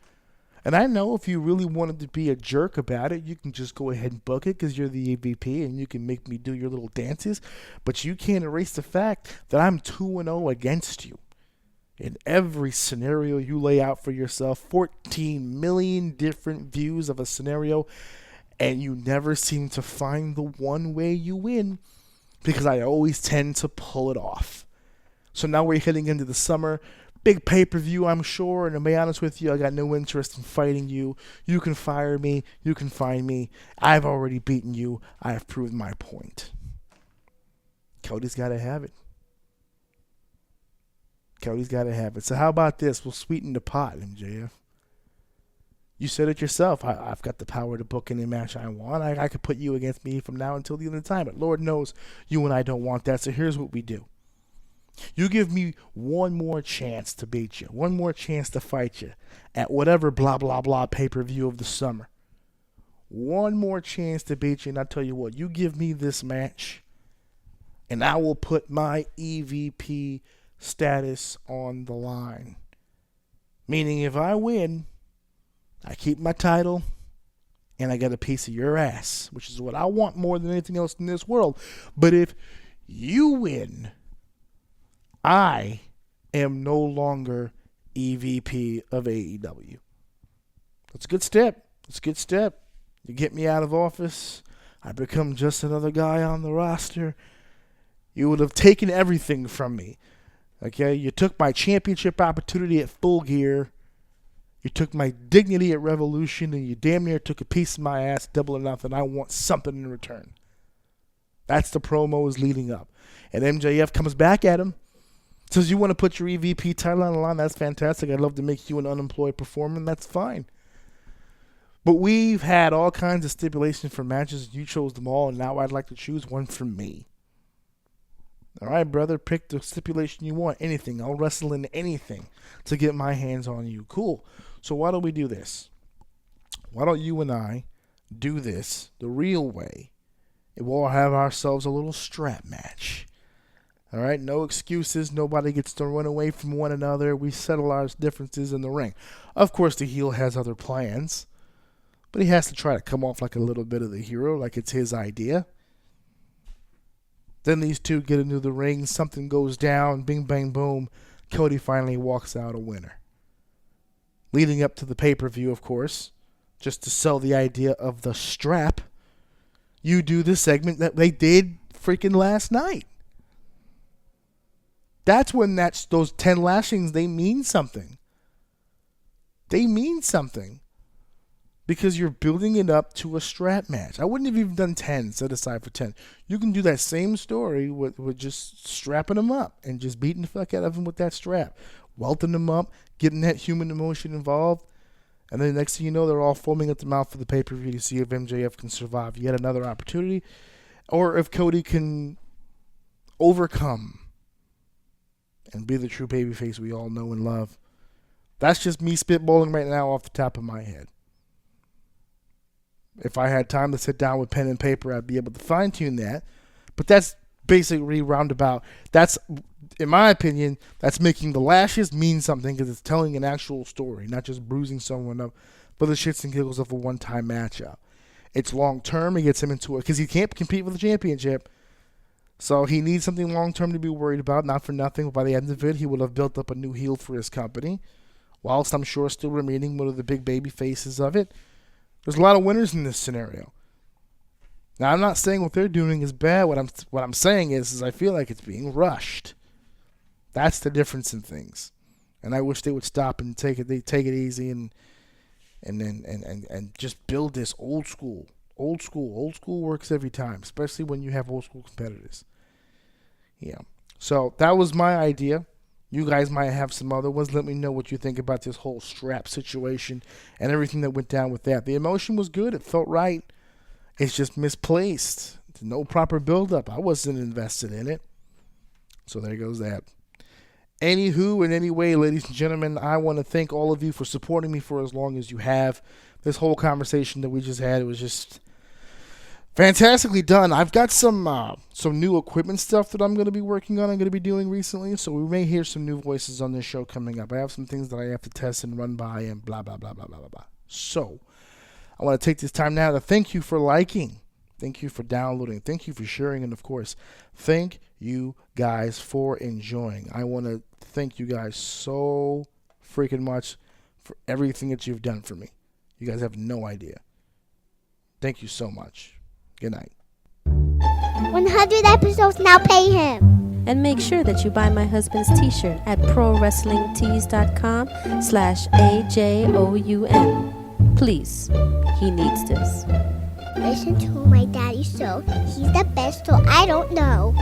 And I know if you really wanted to be a jerk about it, you can just go ahead and book it because you're the EVP and you can make me do your little dances. But you can't erase the fact that I'm 2-0 against you. In every scenario you lay out for yourself, 14 million different views of a scenario, and you never seem to find the one way you win because I always tend to pull it off. So now we're heading into the summer. Big pay-per-view, I'm sure, and to be honest with you, I got no interest in fighting you. You can fire me. You can find me. I've already beaten you. I have proved my point. Cody's got to have it. Cody's got to have it. So how about this? We'll sweeten the pot, MJF. You said it yourself. I've got the power to book any match I want. I could put you against me from now until the end of time, but Lord knows you and I don't want that, so here's what we do. You give me one more chance to beat you, one more chance to fight you at whatever blah, blah, blah pay-per-view of the summer. One more chance to beat you, and I tell you what, you give me this match, and I will put my EVP status on the line. Meaning if I win, I keep my title, and I get a piece of your ass, which is what I want more than anything else in this world. But if you win, I am no longer EVP of AEW. That's a good step. It's a good step. You get me out of office. I become just another guy on the roster. You would have taken everything from me. Okay? You took my championship opportunity at Full Gear. You took my dignity at Revolution, and you damn near took a piece of my ass, double or nothing. I want something in return. That's the promos leading up. And MJF comes back at him. Says you want to put your EVP title on the line, that's fantastic. I'd love to make you an unemployed performer, and that's fine. But we've had all kinds of stipulations for matches. You chose them all, and now I'd like to choose one for me. All right, brother, pick the stipulation you want. Anything. I'll wrestle in anything to get my hands on you. Cool. So why don't we do this? Why don't you and I do this the real way? And we'll have ourselves a little strap match. All right, no excuses. Nobody gets to run away from one another. We settle our differences in the ring. Of course, the heel has other plans, but he has to try to come off like a little bit of the hero, like it's his idea. Then these two get into the ring. Something goes down. Bing, bang, boom. Cody finally walks out a winner. Leading up to the pay-per-view, of course, just to sell the idea of the strap, you do the segment that they did freaking last night. That's when those 10 lashings, they mean something. They mean something. Because you're building it up to a strap match. I wouldn't have even done 10, set aside for 10. You can do that same story with just strapping them up and just beating the fuck out of them with that strap. Welting them up, getting that human emotion involved. And then the next thing you know, they're all foaming at the mouth for the pay-per-view to see if MJF can survive yet another opportunity. Or if Cody can overcome and be the true babyface we all know and love. That's just me spitballing right now off the top of my head. If I had time to sit down with pen and paper, I'd be able to fine-tune that. But that's basically roundabout. That's, in my opinion, that's making the lashes mean something because it's telling an actual story, not just bruising someone up for the shits and giggles of a one-time matchup. It's long-term. It gets him into it because he can't compete for the championship. So he needs something long-term to be worried about, not for nothing. By the end of it, he will have built up a new heel for his company, whilst I'm sure still remaining one of the big baby faces of it. There's a lot of winners in this scenario. Now, I'm not saying what they're doing is bad. What I'm saying is I feel like it's being rushed. That's the difference in things. And I wish they would stop and take it easy and just build this old school. Old school works every time, especially when you have old school competitors. Yeah. So that was my idea. You guys might have some other ones. Let me know what you think about this whole strap situation and everything that went down with that. The emotion was good. It felt right. It's just misplaced. No proper build-up. I wasn't invested in it. So there goes that. Anywho, in any way, ladies and gentlemen, I want to thank all of you for supporting me for as long as you have. This whole conversation that we just had was just fantastically done. I've got some new equipment stuff that I'm going to be working on. I'm going to be doing recently, so we may hear some new voices on this show coming up. I have some things that I have to test and run by and blah, blah, blah, blah, blah, blah, blah. So I want to take this time now to thank you for liking. Thank you for downloading. Thank you for sharing. And, of course, thank you guys for enjoying. I want to thank you guys so freaking much for everything that you've done for me. You guys have no idea. Thank you so much. Good night. 100 episodes, now pay him. And make sure that you buy my husband's t-shirt at prowrestlingtees.com/AJOUM. Please, he needs this. Listen to my daddy show. He's the best, so I don't know.